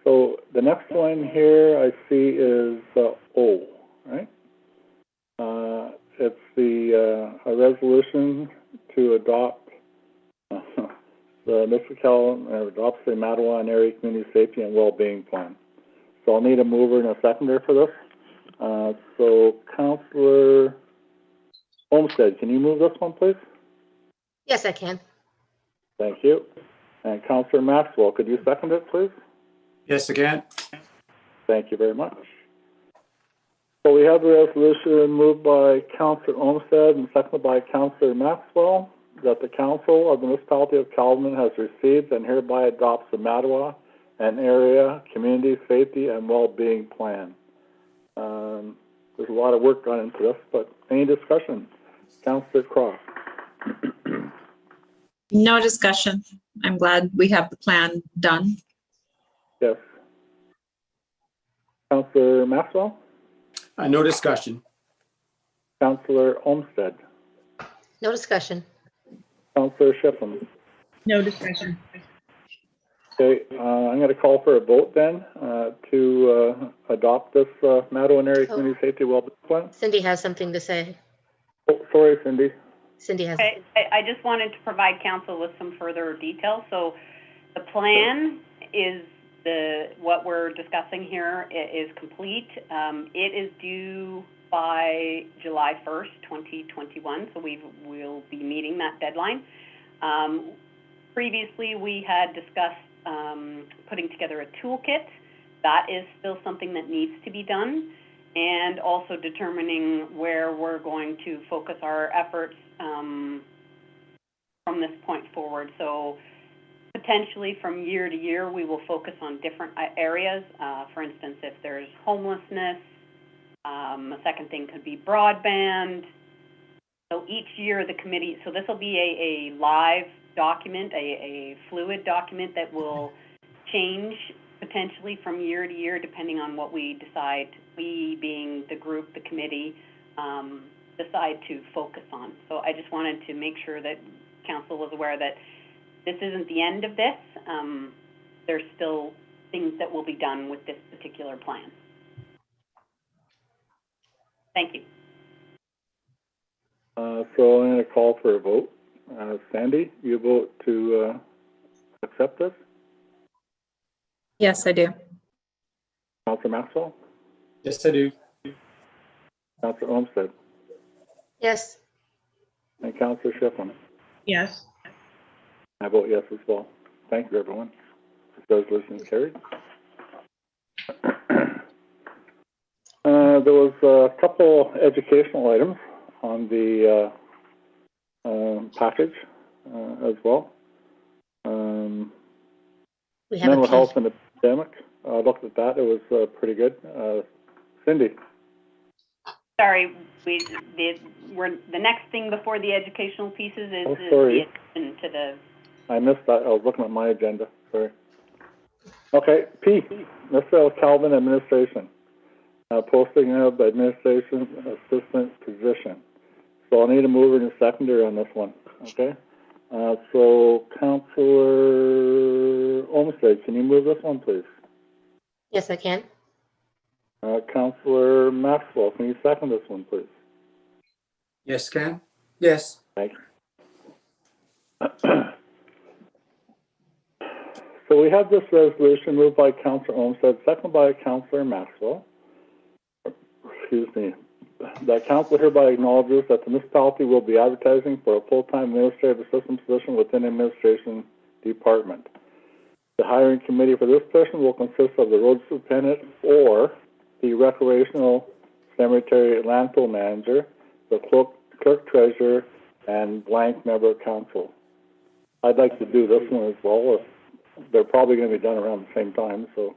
So the next one here I see is O, right? It's a resolution to adopt the municipality adopts the Matawan Area Community Safety and Wellbeing Plan. So I'll need a mover and a seconder for this. So Councillor Olmsted, can you move this one, please? Yes, I can. Thank you. And Councillor Maxwell, could you second it, please? Yes, again. Thank you very much. So we have the resolution moved by Councillor Olmsted and seconded by Councillor Maxwell that the Council of the Municipality of Caledon has received and hereby adopts the Mattawa and area community safety and well-being plan. There's a lot of work gone into this, but any discussion? Councillor Cross. No discussion. I'm glad we have the plan done. Yes. Councillor Maxwell? No discussion. Councillor Olmsted? No discussion. Councillor Shipham? No discussion. Okay, I'm going to call for a vote then to adopt this Matawan Area Community Safety Wellbeing Plan. Cindy has something to say. Oh, sorry, Cindy. Cindy has. Okay, I just wanted to provide council with some further details. So the plan is what we're discussing here is complete. It is due by July 1st, 2021, so we'll be meeting that deadline. Previously, we had discussed putting together a toolkit. That is still something that needs to be done, and also determining where we're going to focus our efforts from this point forward. So potentially from year to year, we will focus on different areas. For instance, if there's homelessness, a second thing could be broadband. So each year the committee, so this will be a live document, a fluid document that will change potentially from year to year depending on what we decide, we being the group, the committee, decide to focus on. So I just wanted to make sure that council was aware that this isn't the end of this. There's still things that will be done with this particular plan. Thank you. So I'm going to call for a vote. Sandy, you vote to accept this? Yes, I do. Councillor Maxwell? Yes, I do. Councillor Olmsted? Yes. And Councillor Shiffman? Yes. I vote yes as well. Thank you, everyone. This resolution is carried. There was a couple educational items on the package as well. We have Mental a health P. and epidemic. I looked at that. It was pretty good. Cindy? Sorry, the next thing before the educational pieces is, Oh, sorry. is the addition to the. I missed that. I was looking at my agenda. Sorry. Okay, P, Mr. Calvin Administration. Posting of administration assistant position. So I'll need a mover and a seconder on this one, okay? So Councillor Olmsted, can you move this one, please? Yes, I can. Councillor Maxwell, can you second this one, please? Yes, Ken? Yes. Thanks. So we have this resolution moved by Councillor Olmsted, seconded by Councillor Maxwell. Excuse me. That council hereby acknowledges that the municipality will be advertising for a full-time administrative assistant position within the administration department. The hiring committee for this position will consist of the road superintendent or the recreational cemetery landfill manager, the clerk treasurer, and blank member of council. I'd like to do this one as well. They're probably going to be done around the same time, so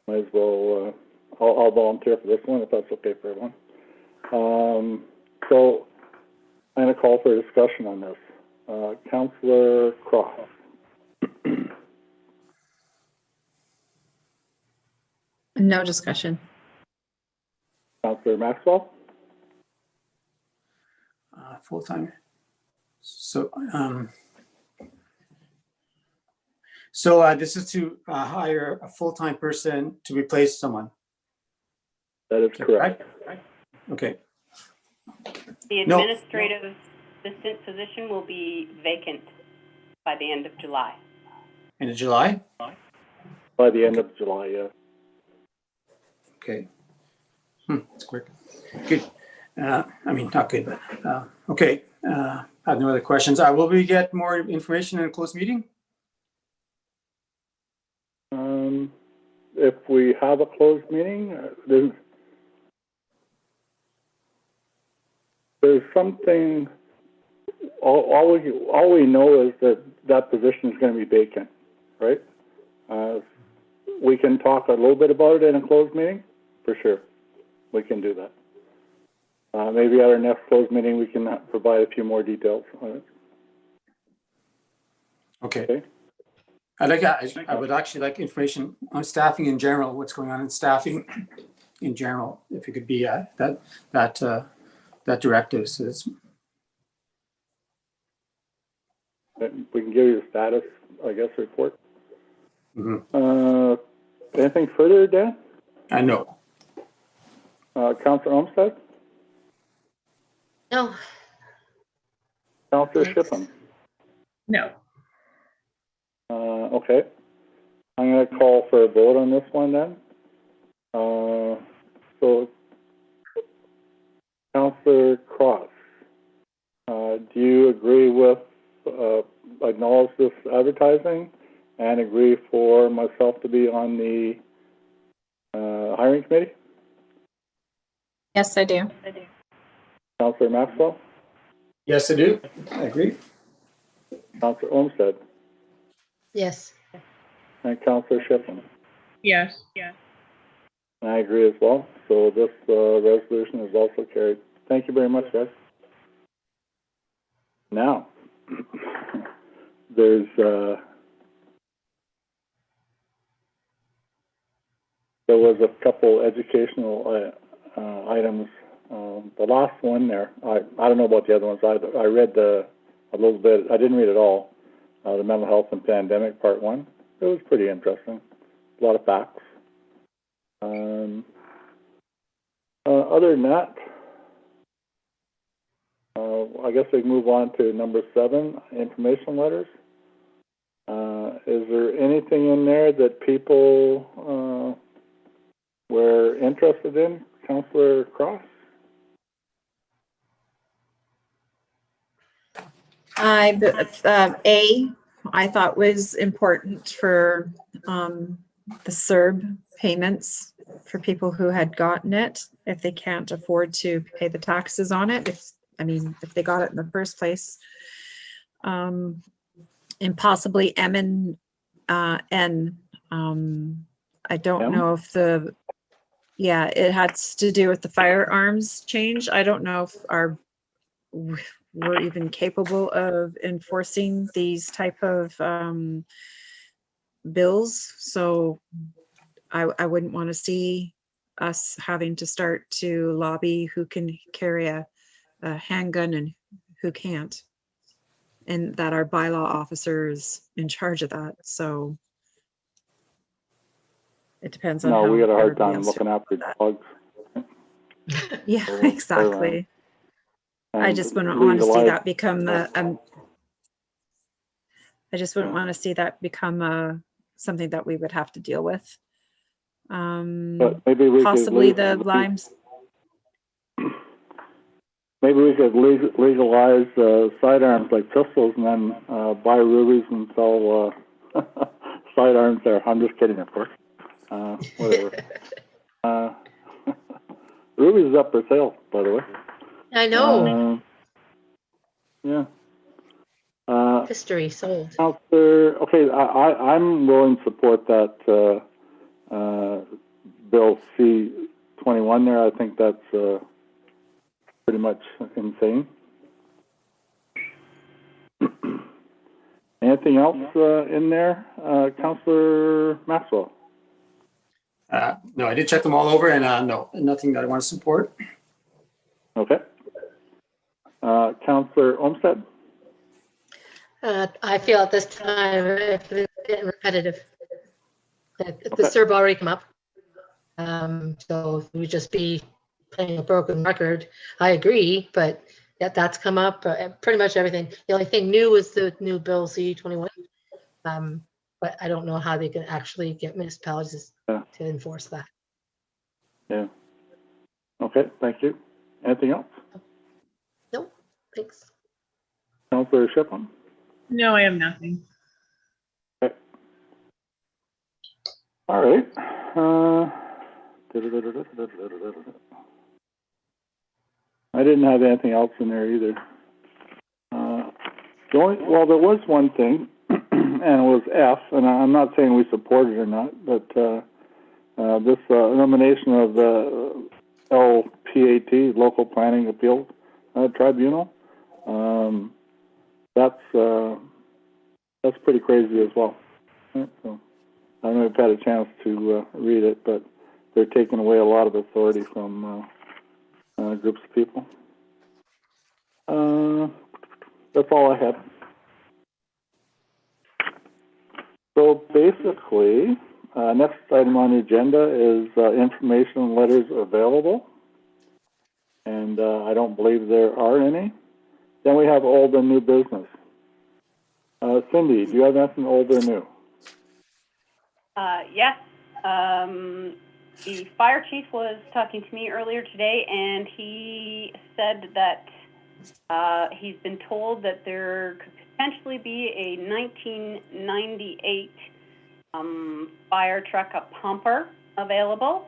might as well. I'll volunteer for this one if that's okay for everyone. So I'm going to call for a discussion on this. Councillor Cross. No discussion. Councillor Maxwell. Full-time. So, this is to hire a full-time person to replace someone. That is correct. Okay. The No. administrative assistant position will be vacant by the end of July. End of July? By the end of July, yeah. Okay. That's quick. Good. I mean, not good, but okay. I have no other questions. Will we get more information in a closed meeting? If we have a closed meeting, there's something. All we know is that position is going to be vacant, right? we can talk a little bit about it in a closed meeting, for sure. We can do that. Maybe at our next closed meeting, we can provide a few more details on it. Okay. I would actually like information on staffing in general, what's going on in staffing in general, if it could be that directive. So it's, We can give you a status, I guess, report. Mhm. Anything further, Dan? I know. Councillor Olmsted? No, Councillor Thanks. Shippen? No. Okay. I'm going to call for a vote on this one then. So, Councillor Cross, do you agree with, acknowledge this advertising and agree for myself to be on the hiring committee? Yes, I do. Councillor Maxwell? Yes, I do. I agree. Councillor Olmsted? yes. And Councillor Shippen? Yes. Yeah. And I agree as well. So this resolution is also carried. Thank you very much, guys. Now, there's there was a couple educational items. The last one there, I don't know about the other ones either. I read a little bit. I didn't read it all. The mental health and pandemic part 1. It was pretty interesting. A lot of facts. Other than that, I guess we can move on to number 7, information letters. Is there anything in there that people were interested in? Councillor Cross? I thought was important for the CERB payments for people who had gotten it, if they can't afford to pay the taxes on it, if they got it in the first place. And possibly M and N. I don't M? know if it has to do with the firearms change. I don't know if we're even capable of enforcing these type of bills. So I wouldn't want to see us having to start to lobby who can carry a handgun and who can't, and that our bylaw officer is in charge of that. So it depends on No, how we had a hard everybody time else looking after dogs. Yeah, So, exactly. I and just wouldn't want to see legalize- that become I just wouldn't want to see that become something that we would have to deal with. But maybe we Possibly could the limes. maybe we could legalize sidearms like pistols and then buy rubies and sell sidearms there. I'm just kidding, of course. Whatever. Rubies is up for sale, by the way. I know. Yeah. History sold. Okay, I'm willing to support that Bill C-21 there. I think that's pretty much insane. Anything else in there, Councillor Maxwell? No, I did check them all over, and no, nothing that I want to support. Okay. Councillor Olmsted? I feel at this time it's getting repetitive. The Okay. CERB already come up. So we just be playing a broken record. I agree, but that's come up, pretty much everything. The only thing new is the new Bill C-21. But I don't know how they can actually get municipalities to enforce that. Yeah. Okay, thank you. Anything else? Nope, thanks. Councillor Shippen? No, I have nothing. Okay. All right. I didn't have anything else in there either. There was one thing, and and it was F, and I'm not saying we support it or not, but this elimination of the LPAT, Local Planning Appeals Tribunal, that's pretty crazy as well. Right? So I don't know if you've had a chance to read it, but they're taking away a lot of authority from groups of people. That's all I had. So basically, next item on the agenda is information letters available. And I don't believe there are any. Then we have old and new business. Cindy, do you have anything old or new? Yes. The fire chief was talking to me earlier today, and he said that he's been told that there could potentially be a 1998 fire truck, a pumper, available.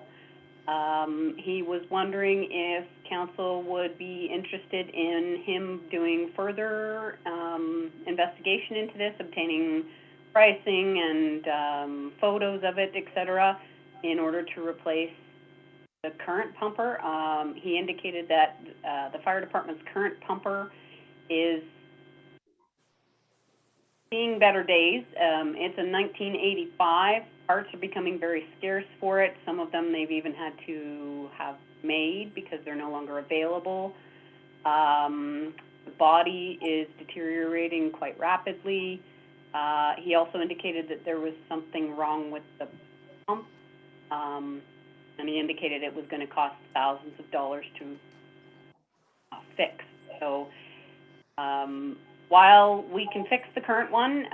He was wondering if council would be interested in him doing further investigation into this, obtaining pricing and photos of it, etc., in order to replace the current pumper. He indicated that the fire department's current pumper is seeing better days. It's a 1985. Parts are becoming very scarce for it. Some of them they've even had to have made because they're no longer available. The body is deteriorating quite rapidly. He also indicated that there was something wrong with the pump, and he indicated it was going to cost thousands of dollars to fix. So while we can fix the current one,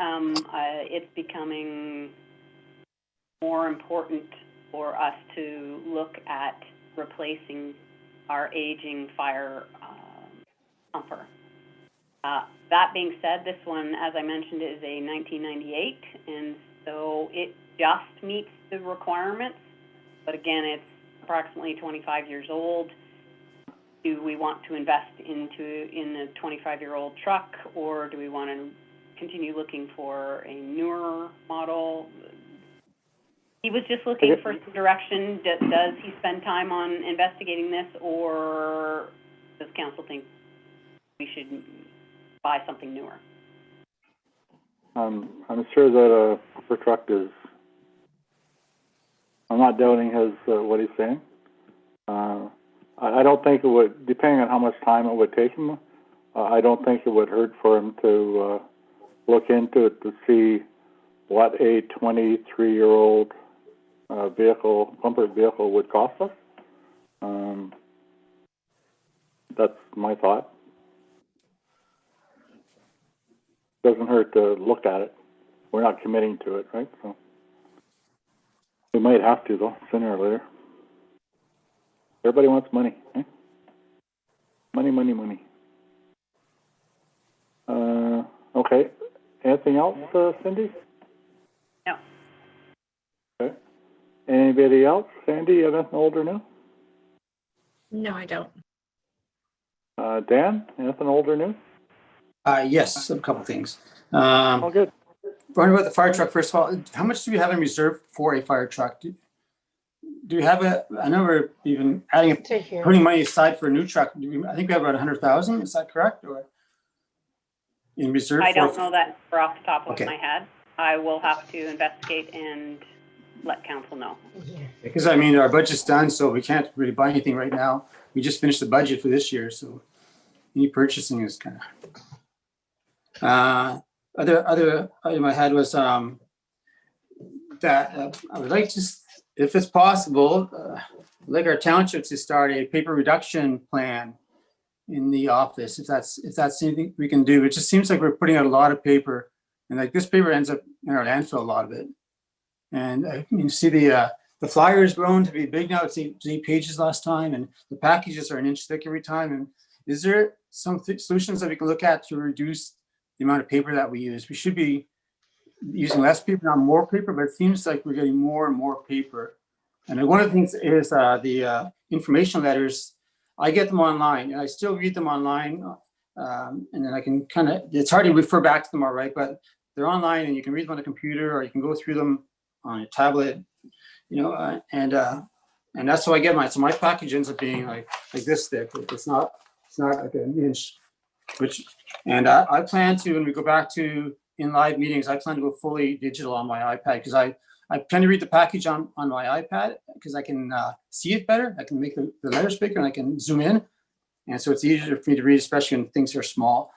it's becoming more important for us to look at replacing our aging fire pumper. That being said, this one, as I mentioned, is a 1998, and so it just meets the requirements. But again, it's approximately 25 years old. Do we want to invest in a 25-year-old truck, or do we want to continue looking for a newer model? He was just looking for some direction. Does he spend time on investigating this, or does council think we should buy something newer? I'm sure that a pumper truck is. I'm not doubting his what he's saying. I don't think it would, depending on how much time it would take him. I don't think it would hurt for him to look into it to see what a 23-year-old pumper vehicle would cost us. That's my thought. Doesn't hurt to look at it. We're not committing to it, right? So we might have to, though, sooner or later. Everybody wants money, eh? Money, money, money. Okay. Anything else, Cindy? No. Okay. Anybody else? Sandy, you have anything old or new? No, I don't. Dan, anything old or new? Yes, a couple things. All good. Wondering about the fire truck, first of all, how much do we have in reserve for a fire truck? Do we have I know we're even putting money aside for a new truck. I think we have about 100,000, is that correct? Or in reserve? I don't know that off the top of Okay. my head. I will have to investigate and let council know. Because I mean, our budget's done, so we can't really buy anything right now. We just finished the budget for this year, so any purchasing is kind of. Other item I had was that I would like to, if it's possible, like our township to start a paper reduction plan in the office, if that's anything we can do. It just seems like we're putting out a lot of paper, and like this paper ends up in our landfill, a lot of it. And you see the flyer has grown to be big now. It's 8 pages last time, and the packages are an inch thick every time. And is there some solutions that we can look at to reduce the amount of paper that we use? We should be using less paper, not more paper, but it seems like we're getting more and more paper. And one of the things is the information letters. I get them online, and I still read them online, and then I can kind of, it's hard to refer back to them all right, but they're online and you can read them on a computer or you can go through them on a tablet, and that's how I get mine. So my package ends up being like this thick. It's not like an inch, and I plan to, when we go back to in live meetings, I plan to go fully digital on my iPad because I tend to read the package on my iPad because I can see it better. I can make the letters bigger and I can zoom in. And so it's easier for me to read, especially when things are small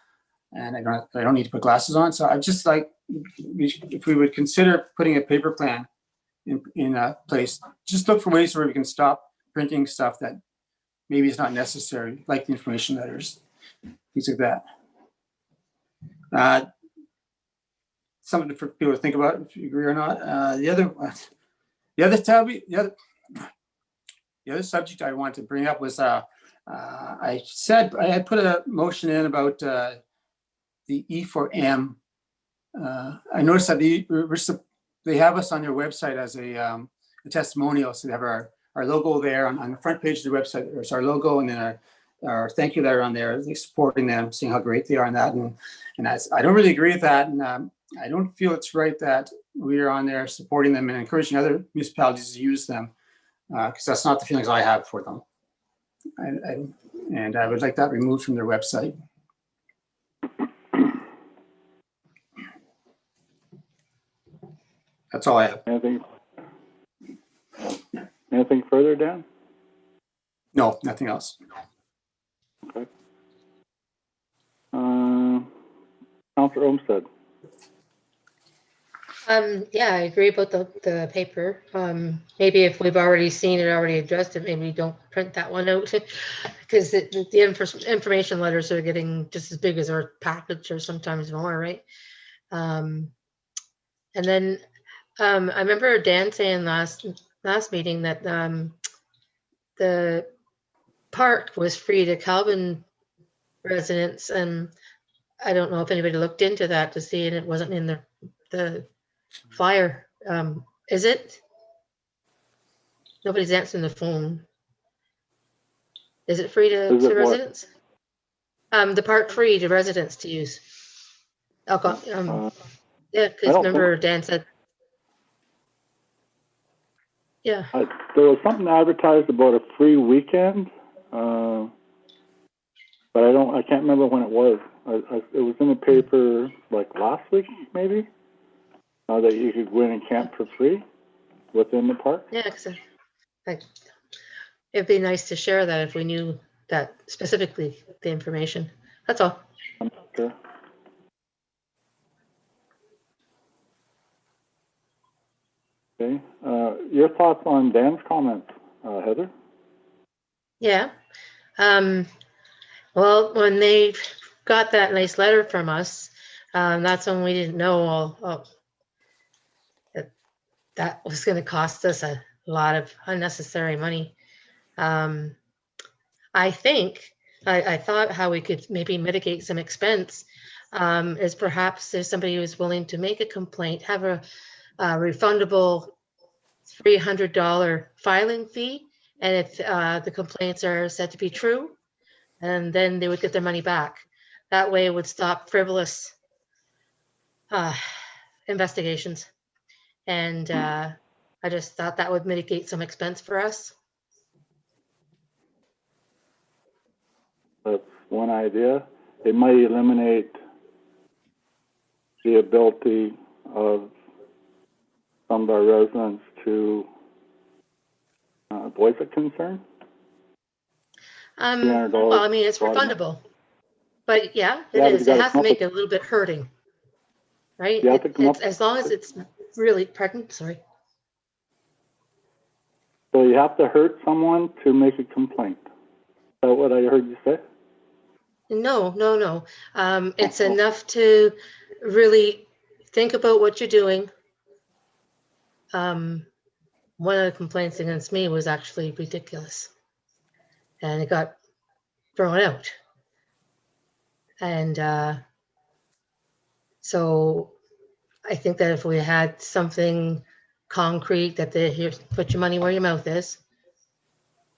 and I don't need to put glasses on. So I just like, if we would consider putting a paper plan in place, just look for ways where we can stop printing stuff that maybe is not necessary, like the information letters, things like that. Something for people to think about if you agree or not. The other subject I wanted to bring up was I said I had put a motion in about the E4M. I noticed that they have us on their website as a testimonial. So they have our logo there on the front page of the website. There's our logo and then our thank you letter on there, supporting them, seeing how great they are on that. And I don't really agree with that. And I don't feel it's right that we are on there supporting them and encouraging other municipalities to use them, because that's not the feelings I have for them. And I would like that removed from their website. That's all I have. Anything further, Dan? No, nothing else. Okay. Councillor Olmsted. Yeah, I agree about the paper. Maybe if we've already seen it, already addressed it, maybe don't print that one out because the information letters are getting just as big as our package or sometimes more, right? And then I remember Dan saying last meeting that the park was free to Calvin residents, and I don't know if anybody looked into that to see, and it wasn't in the flyer. Is it? Nobody's answering the phone. Is it free to residents? The park free to residents to use. Yeah, because remember Dan said. Yeah. There was something advertised about a free weekend, but I can't remember when it was. It was in the paper like last week, maybe. That you could go in and camp for free within the park. Yeah, because it'd be nice to share that if we knew that specifically the information. That's all. I'm not sure. Okay. Your thoughts on Dan's comments, Heather? Yeah. Well, when they got that nice letter from us, that's when we didn't know that was going to cost us a lot of unnecessary money. I think I thought how we could maybe mitigate some expense is perhaps if somebody who's willing to make a complaint, have a refundable $300 filing fee, and if the complaints are said to be true, and then they would get their money back. That way it would stop frivolous investigations. And I just thought that would mitigate some expense for us. That's one idea. It might eliminate the ability of some of our residents to voice a concern. Well, I mean, it's refundable, but yeah, it is. It has to make it a little bit hurting, right? As long as it's really, pardon, sorry. So you have to hurt someone to make a complaint. Is that what I heard you say? No. It's enough to really think about what you're doing. One of the complaints against me was actually ridiculous, and it got thrown out. And so I think that if we had something concrete that here, put your money where your mouth is,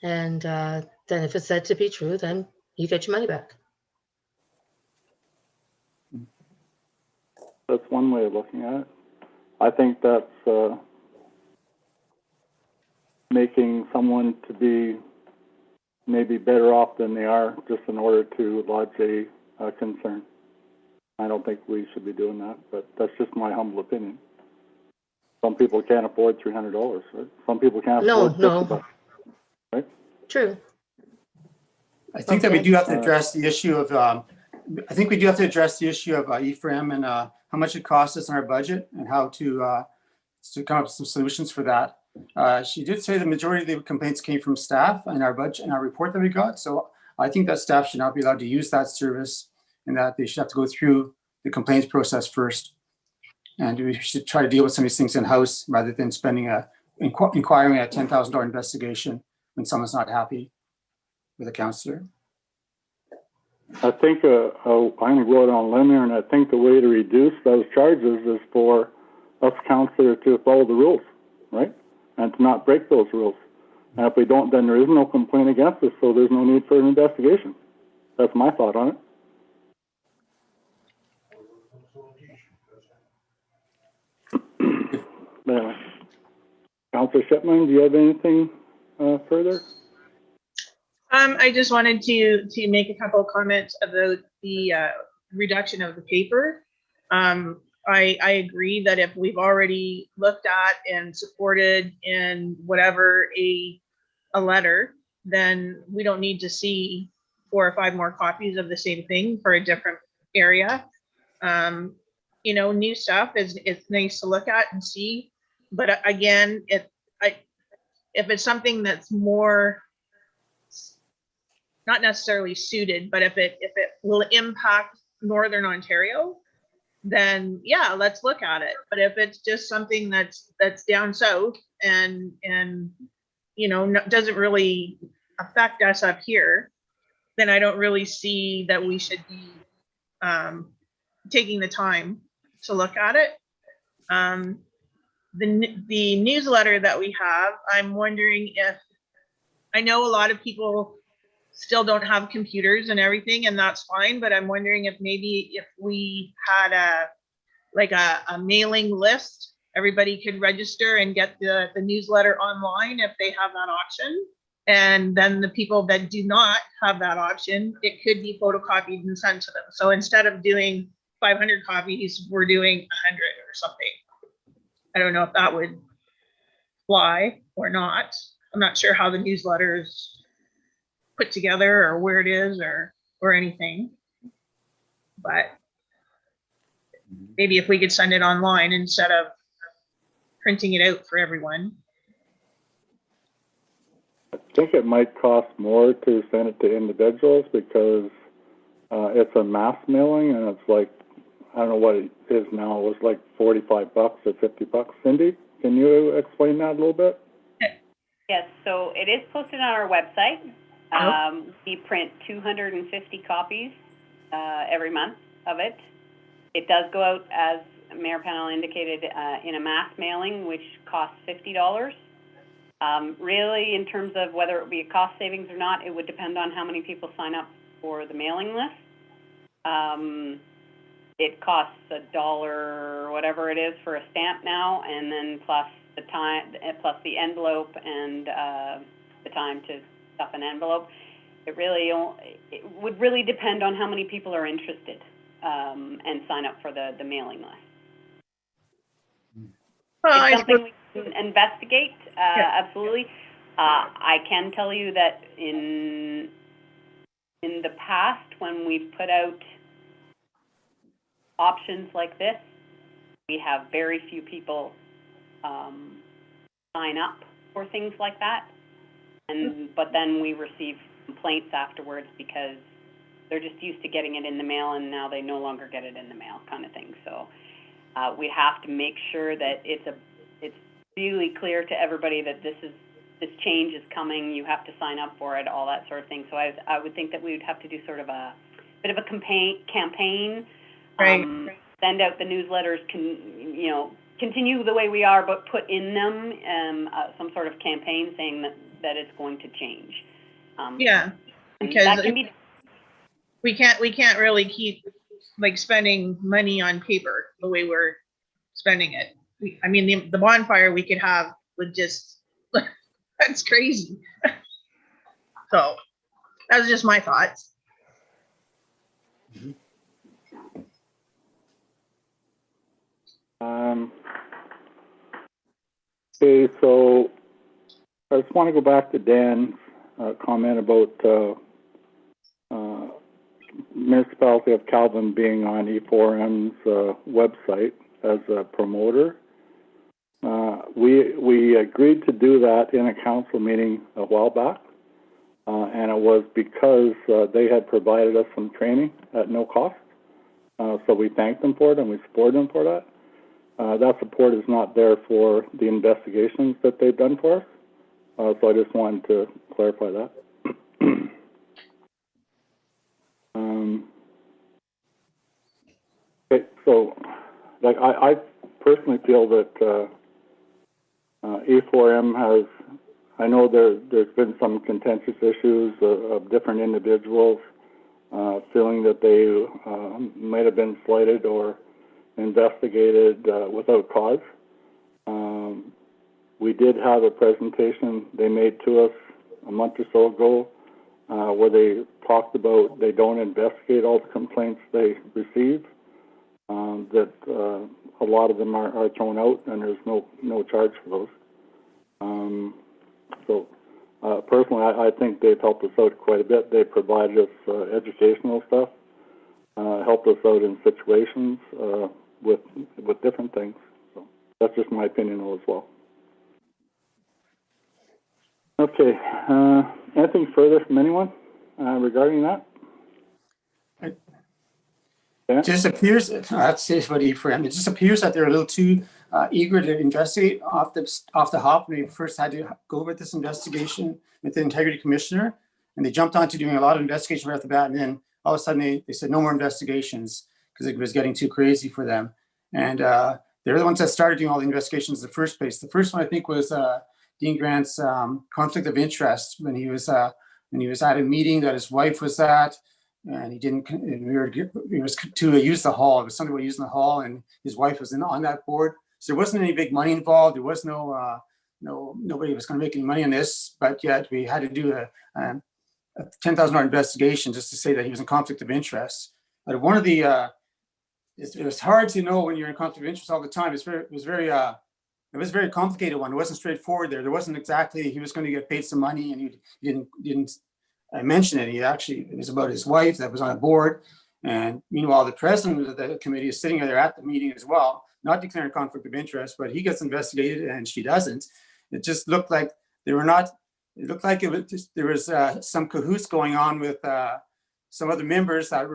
and then if it's said to be true, then you get your money back. That's one way of looking at it. I think that's making someone to be maybe better off than they are just in order to lodge a concern. I don't think we should be doing that, but that's just my humble opinion. Some people can't afford $300, right? Some people can't afford $50, right? True. I think that we Okay. do have to address the issue of, Ephraim and how much it costs us in our budget and how to come up with some solutions for that. She did say the majority of the complaints came from staff in our budget and our report that we got. So I think that staff should not be allowed to use that service and that they should have to go through the complaints process first. And we should try to deal with some of these things in-house rather than inquiring a $10,000 investigation when someone's not happy with a counselor. I think I'm going to go out on a limb here, and I think the way to reduce those charges is for us counselors to follow the rules, right? And to not break those rules. And if we don't, then there is no complaint against us, so there's no need for an investigation. That's my thought on it. Anyway. Councillor Shipman, do you have anything further? I just wanted to make a couple of comments about the reduction of the paper. I agree that if we've already looked at and supported in whatever a letter, then we don't need to see 4 or 5 more copies of the same thing for a different area. You know, new stuff it's nice to look at and see, but again, if it's something that's more not necessarily suited, but if it will impact Northern Ontario, then yeah, let's look at it. But if it's just something that's down south and you know doesn't really affect us up here, then I don't really see that we should be taking the time to look at it. The newsletter that we have, I'm wondering if, I know a lot of people still don't have computers and everything, and that's fine, but I'm wondering if maybe if we had a mailing list, everybody could register and get the newsletter online if they have that option. And then the people that do not have that option, it could be photocopied and sent to them. So instead of doing 500 copies, we're doing 100 or something. I don't know if that would fly or not. I'm not sure how the newsletter is put together or where it is or anything. But maybe if we could send it online instead of printing it out for everyone. I think it might cost more to send it to individuals because it's a mass mailing, and it's like, I don't know what it is now. It was like $45 or $50. Cindy, can you explain that a little bit? Yes, so it is posted on our website. We print 250 copies every month of it. It does go out, as Mayor Pennell indicated, in a mass mailing, which costs $50. Really, in terms of whether it would be a cost savings or not, it would depend on how many people sign up for the mailing list. It costs $1 or whatever it is for a stamp now, and then plus the time, plus the envelope and the time to stuff an envelope. It would really depend on how many people are interested and sign up for the mailing list. Well, It's something we can investigate, absolutely. I can tell you that in the past, when we've put out options like this, we have very few people sign up for things like that. But then we receive complaints afterwards because they're just used to getting it in the mail and now they no longer get it in the mail, kind of thing. So we have to make sure that it's really clear to everybody that this change is coming. You have to sign up for it, all that sort of thing. So I would think that we would have to do sort of a bit of a campaign. Right. Send out the newsletters, continue the way we are, but put in them some sort of campaign saying that it's going to change. Yeah, because that can be. We can't really keep like spending money on paper the way we're spending it. I mean, the bonfire we could have would just, that's crazy. So that's just my thoughts. Okay, so I just want to go back to Dan's comment about municipality of Calvin being on E4M's website as a promoter. We agreed to do that in a council meeting a while back, and it was because they had provided us some training at no cost. So we thanked them for it and we supported them for that. That support is not there for the investigations that they've done for us. So I just wanted to clarify that. Okay, so like I personally feel that E4M has, I know there's been some contentious issues of different individuals feeling that they might have been slighted or investigated without cause. We did have a presentation they made to us a month or so ago where they talked about they don't investigate all the complaints they receive, that a lot of them are thrown out and there's no charge for those. So personally, I think they've helped us out quite a bit. They provided us educational stuff, helped us out in situations with different things. So that's just my opinion as well. Okay, anything further from anyone regarding that? It just appears, I have to say about E4M, it just appears that they're a little too eager to investigate off the hop when they first had to go with this investigation with the Integrity Commissioner. And they jumped onto doing a lot of investigation right off the bat. And then all of a sudden they said no more investigations because it was getting too crazy for them. And they're the ones that started doing all the investigations in the first place. The first one I think was Dean Grant's conflict of interest when he was at a meeting that his wife was at. And he was to use the hall. It was something about using the hall, and his wife was on that board. So there wasn't any big money involved. There was nobody was going to make any money on this, but yet we had to do a $10,000 investigation just to say that he was in conflict of interest. But one of the, it was hard to know when you're in conflict of interest all the time. It was a very complicated one. It wasn't straightforward there. There wasn't exactly, he was going to get paid some money and he didn't mention it. It was about his wife that was on a board. And meanwhile, the president of the committee is sitting there at the meeting as well, not declaring conflict of interest, but he gets investigated and she doesn't. It just looked like there was some cahoots going on with some other members that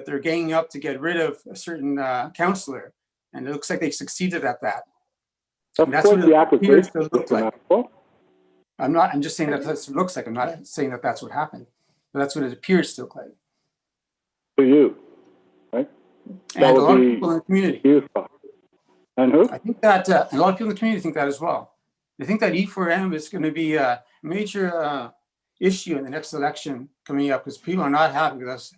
they're ganging up to get rid of a certain councillor. And it looks like they succeeded at that. That's what the accusation looks like. I'm just saying that that's what it looks like. I'm not saying that that's what happened, but that's what it appears to look like. To you, right? And a lot of people in the community. And who? I think that a lot of people in the community think that as well. They think that E4M is going to be a major issue in the next election coming up because people are not happy with us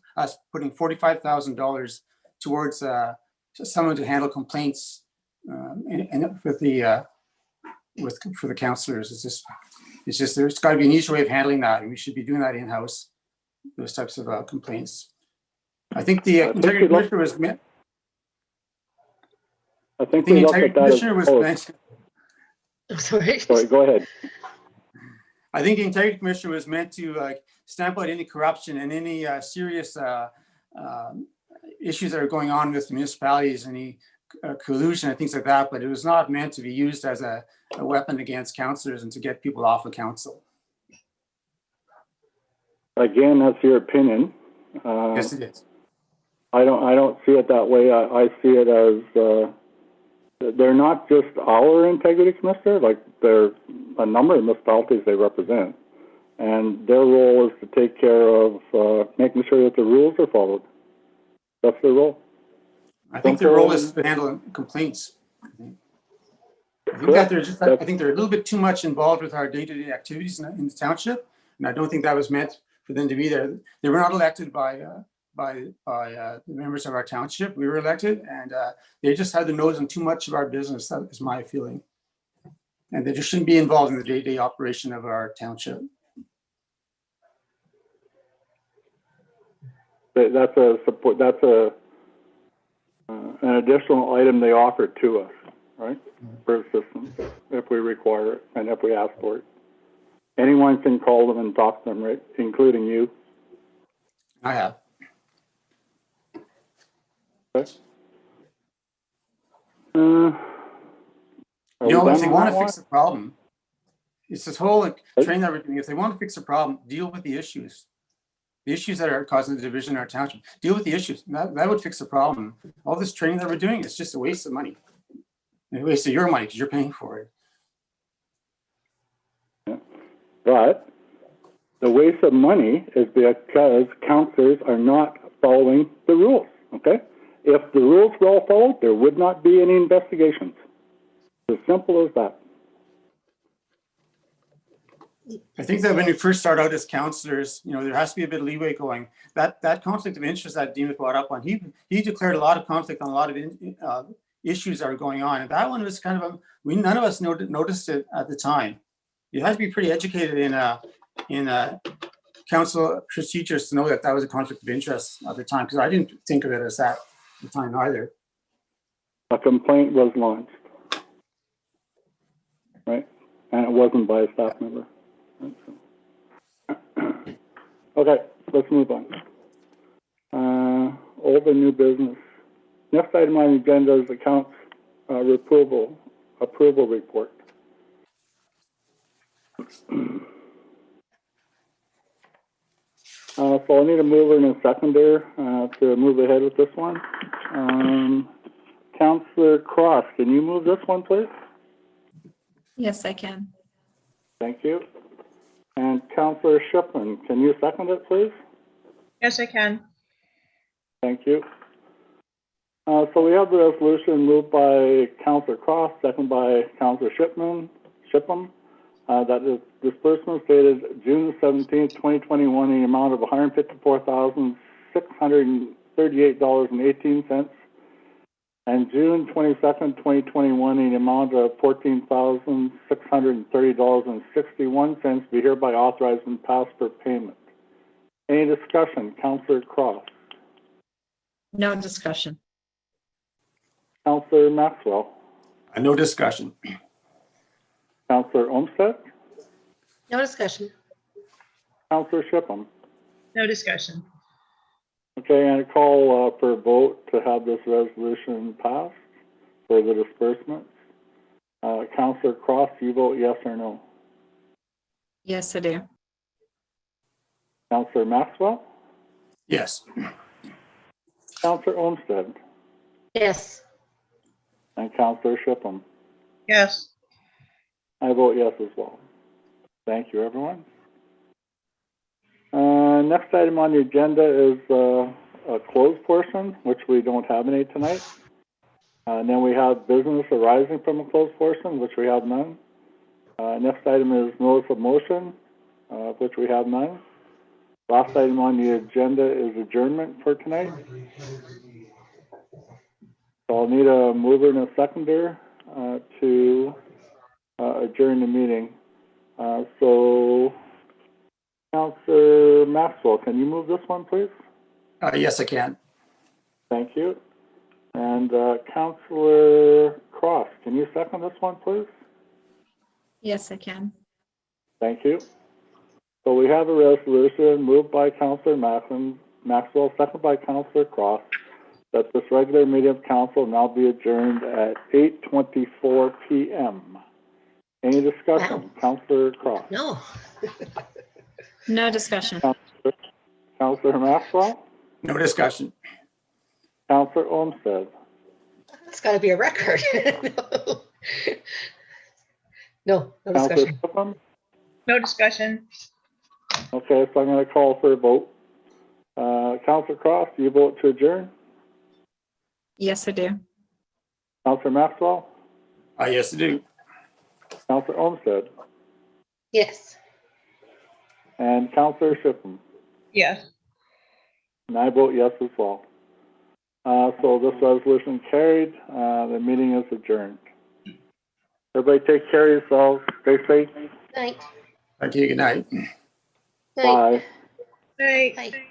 putting $45,000 towards someone to handle complaints and for the councillors. It's just there's got to be an easier way of handling that, and we should be doing that in-house, those types of complaints. I think the Integrity Commissioner was meant. I think the Integrity Commissioner was meant. I'm sorry. Sorry, go ahead. I think the Integrity Commissioner was meant to stamp out any corruption and any serious issues that are going on with municipalities, any collusion and things like that, but it was not meant to be used as a weapon against councillors and to get people off of council. Again, that's your opinion. Yes, it is. I don't see it that way. I see it as they're not just our Integrity Commissioner, like they're a number of municipalities they represent, and their role is to take care of making sure that the rules are followed. That's their role. I think their role is to handle complaints. I think they're a little bit too much involved with our day-to-day activities in the township, and I don't think that was meant for them to be there. They were not elected by the members of our township. We were elected, and they just had their nose in too much of our business. That is my feeling. And they just shouldn't be involved in the day-to-day operation of our township. That's a support, that's an additional item they offered to us, right? For assistance, if we require it and if we ask for it. Anyone can call them and talk to them, right? Including you. I have. Okay. You know, if they want to fix the problem, it's this whole training that we're doing. If they want to fix the problem, deal with the issues. The issues that are causing the division in our township, deal with the issues. That would fix the problem. All this training that we're doing is just a waste of money. A waste of your money because you're paying for it. But the waste of money is because councillors are not following the rules, okay? If the rules were all followed, there would not be any investigations. As simple as that. I think that when you first start out as councillors, you know, there has to be a bit of leeway going. That conflict of interest that Dean brought up on, he declared a lot of conflict on a lot of issues that are going on. And that one was kind of, none of us noticed it at the time. You have to be pretty educated in council procedures to know that that was a conflict of interest at the time, because I didn't think of it as that at the time either. A complaint was launched, right? And it wasn't by a staff member. Okay, let's move on. Old and new business. Next item on the agenda is accounts approval report. So I'll need a mover and a seconder to move ahead with this one. Councillor Cross, can you move this one, please? Yes, I can. Thank you. And Councillor Shipman, can you second it, please? Yes, I can. Thank you. So we have the resolution moved by Councillor Cross, second by Councillor Shipman, that is disbursement dated June 17th, 2021, in the amount of $154,638.18, and June 22nd, 2021, in the amount of $14,630.61 be hereby authorized and passed for payment. Any discussion? Councillor Cross. No discussion. Councillor Maxwell. No discussion. Councillor Olmsted. No discussion. Councillor Shipham. No discussion. Okay, and a call for a vote to have this resolution passed for the disbursements. Councillor Cross, you vote yes or no? Yes, I do. Councillor Maxwell? Yes. Councillor Olmsted? Yes. And Councillor Shipham? Yes. I vote yes as well. Thank you, everyone. Next item on the agenda is a closed portion, which we don't have any tonight. And then we have business arising from a closed portion, which we have none. Next item is notice of motion, which we have none. Last item on the agenda is adjournment for tonight. So I'll need a mover and a seconder to adjourn the meeting. So Councillor Maxwell, can you move this one, please? Yes, I can. Thank you. And Councillor Cross, can you second this one, please? Yes, I can. Thank you. So we have a resolution moved by Councillor Maxwell, seconded by Councillor Cross, that this regular meeting of council now be adjourned at 8:24 p.m. Any discussion? Wow. Councillor Cross. No. No discussion. Councillor Maxwell. No discussion. Councillor Olmsted. That's got to be a record. No, no Councillor discussion. Shipham. No discussion. Okay, so I'm going to call for a vote. Councillor Cross, do you vote to adjourn? Yes, I do. Councillor Maxwell. Yes, I do. Councillor Olmsted. Yes. And Councillor Shipham. Yes. And I vote yes as well. So this resolution carried. The meeting is adjourned. Everybody take care of yourselves. Stay safe. Thanks. Thank you, good night. Night. Bye. Right. Bye.